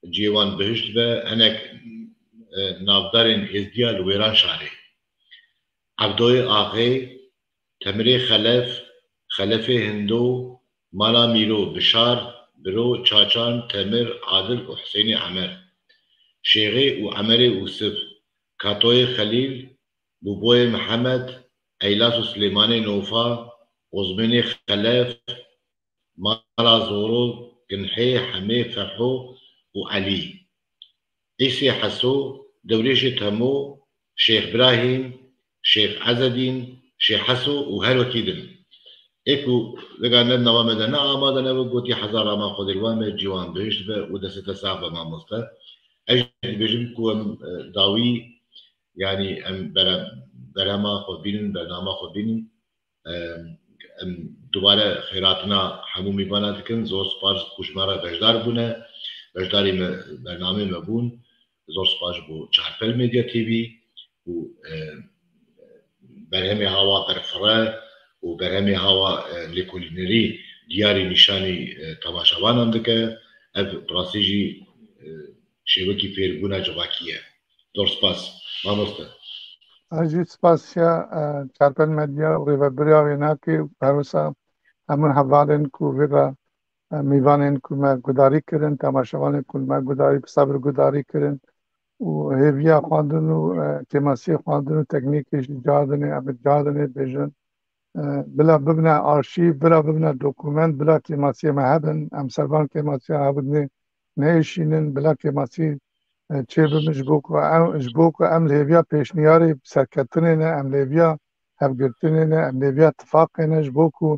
جيوان بهشت به انك نافدارين ازديا لويران شاري عبدوي آخي تمري خلف هندو مالا ميرو بشار برو چاچان تمر عادل وحسيني عمر شيغي وعمري وسف كاتوي خليل بوبوي محمد ايلاس سليماني نوفا وزمني خلف مالا زورو كنحي حمي فرحو وعلي عيسي حسو دوريش تمو شيخ إبراهيم شيخ عزدين شيخ حسو وهر وكيدن ايكو لقانا النوام دنا آمادنا وقوتي حزار ما خود الوام جوان بهشت ودست ساقه ما مصطف اجل بجم كو داوي يعني ام برما خود بينن برنامه خود بينن دوباره خیراتنا همو میباند دکن زور سپارس خوشمارا بجدار بونه بجداری برنامه مبون زور سپارس بو چارپل میدیا تیوی و برهمی هوا قرفره و برهمی هوا لیکولینری دیاری نشانی تماشاوان هم دکه اف براسیجی شبکی پیرگونه جواکیه زور سپاس مامسته اجی سپاسیا چارپل مدیا و ریوبریا وینا که بروسا همون حوالن کو ویگا میوانن کو ما گداری کردن تماشاوان کو ما گداری صبر گداری کردن و هیویا خواندن و تماسی خواندن و تکنیکش جادنه اب جادنه بیژن بلا ببنا آرشیو بلا ببنا دوکومنت بلا تماسی مهبن ام سربان تماسی هبن نیشینن بلا تماسی چه بمش بوکو ام هیویا پیشنیاری سرکتنه نه ام هیویا هفگرتنین ام نیوی اتفاقینش بوکو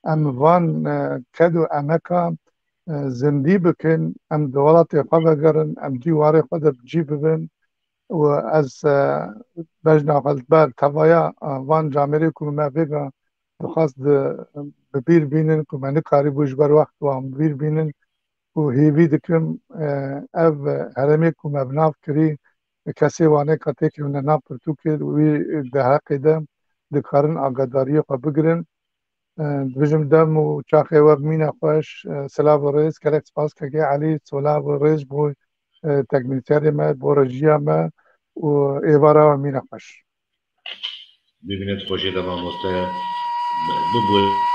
ام وان کدو امکا زندی بکن ام دولت خواه بگرن ام دیواری خود بجی ببین و از بجنا خلطبر توایا وان جامعه کنومه بگا بخواست ببیر بینن که من کاری بوش بر وقت و هم بیر بینن و هیوی دکم او هرمی که مبناف کری کسی وانه کتی که من ناف پرتو کرد وی ده حقی ده دکارن آگاداری خوا بگرن بجم دم و چاقی و بمین خوش سلام و رئیس کلک سپاس که علی سلام و رئیس بو تکنیتری ما بو رجیا ما و ایوارا و مین خوش ببینید خوشی دمام مستە ببووە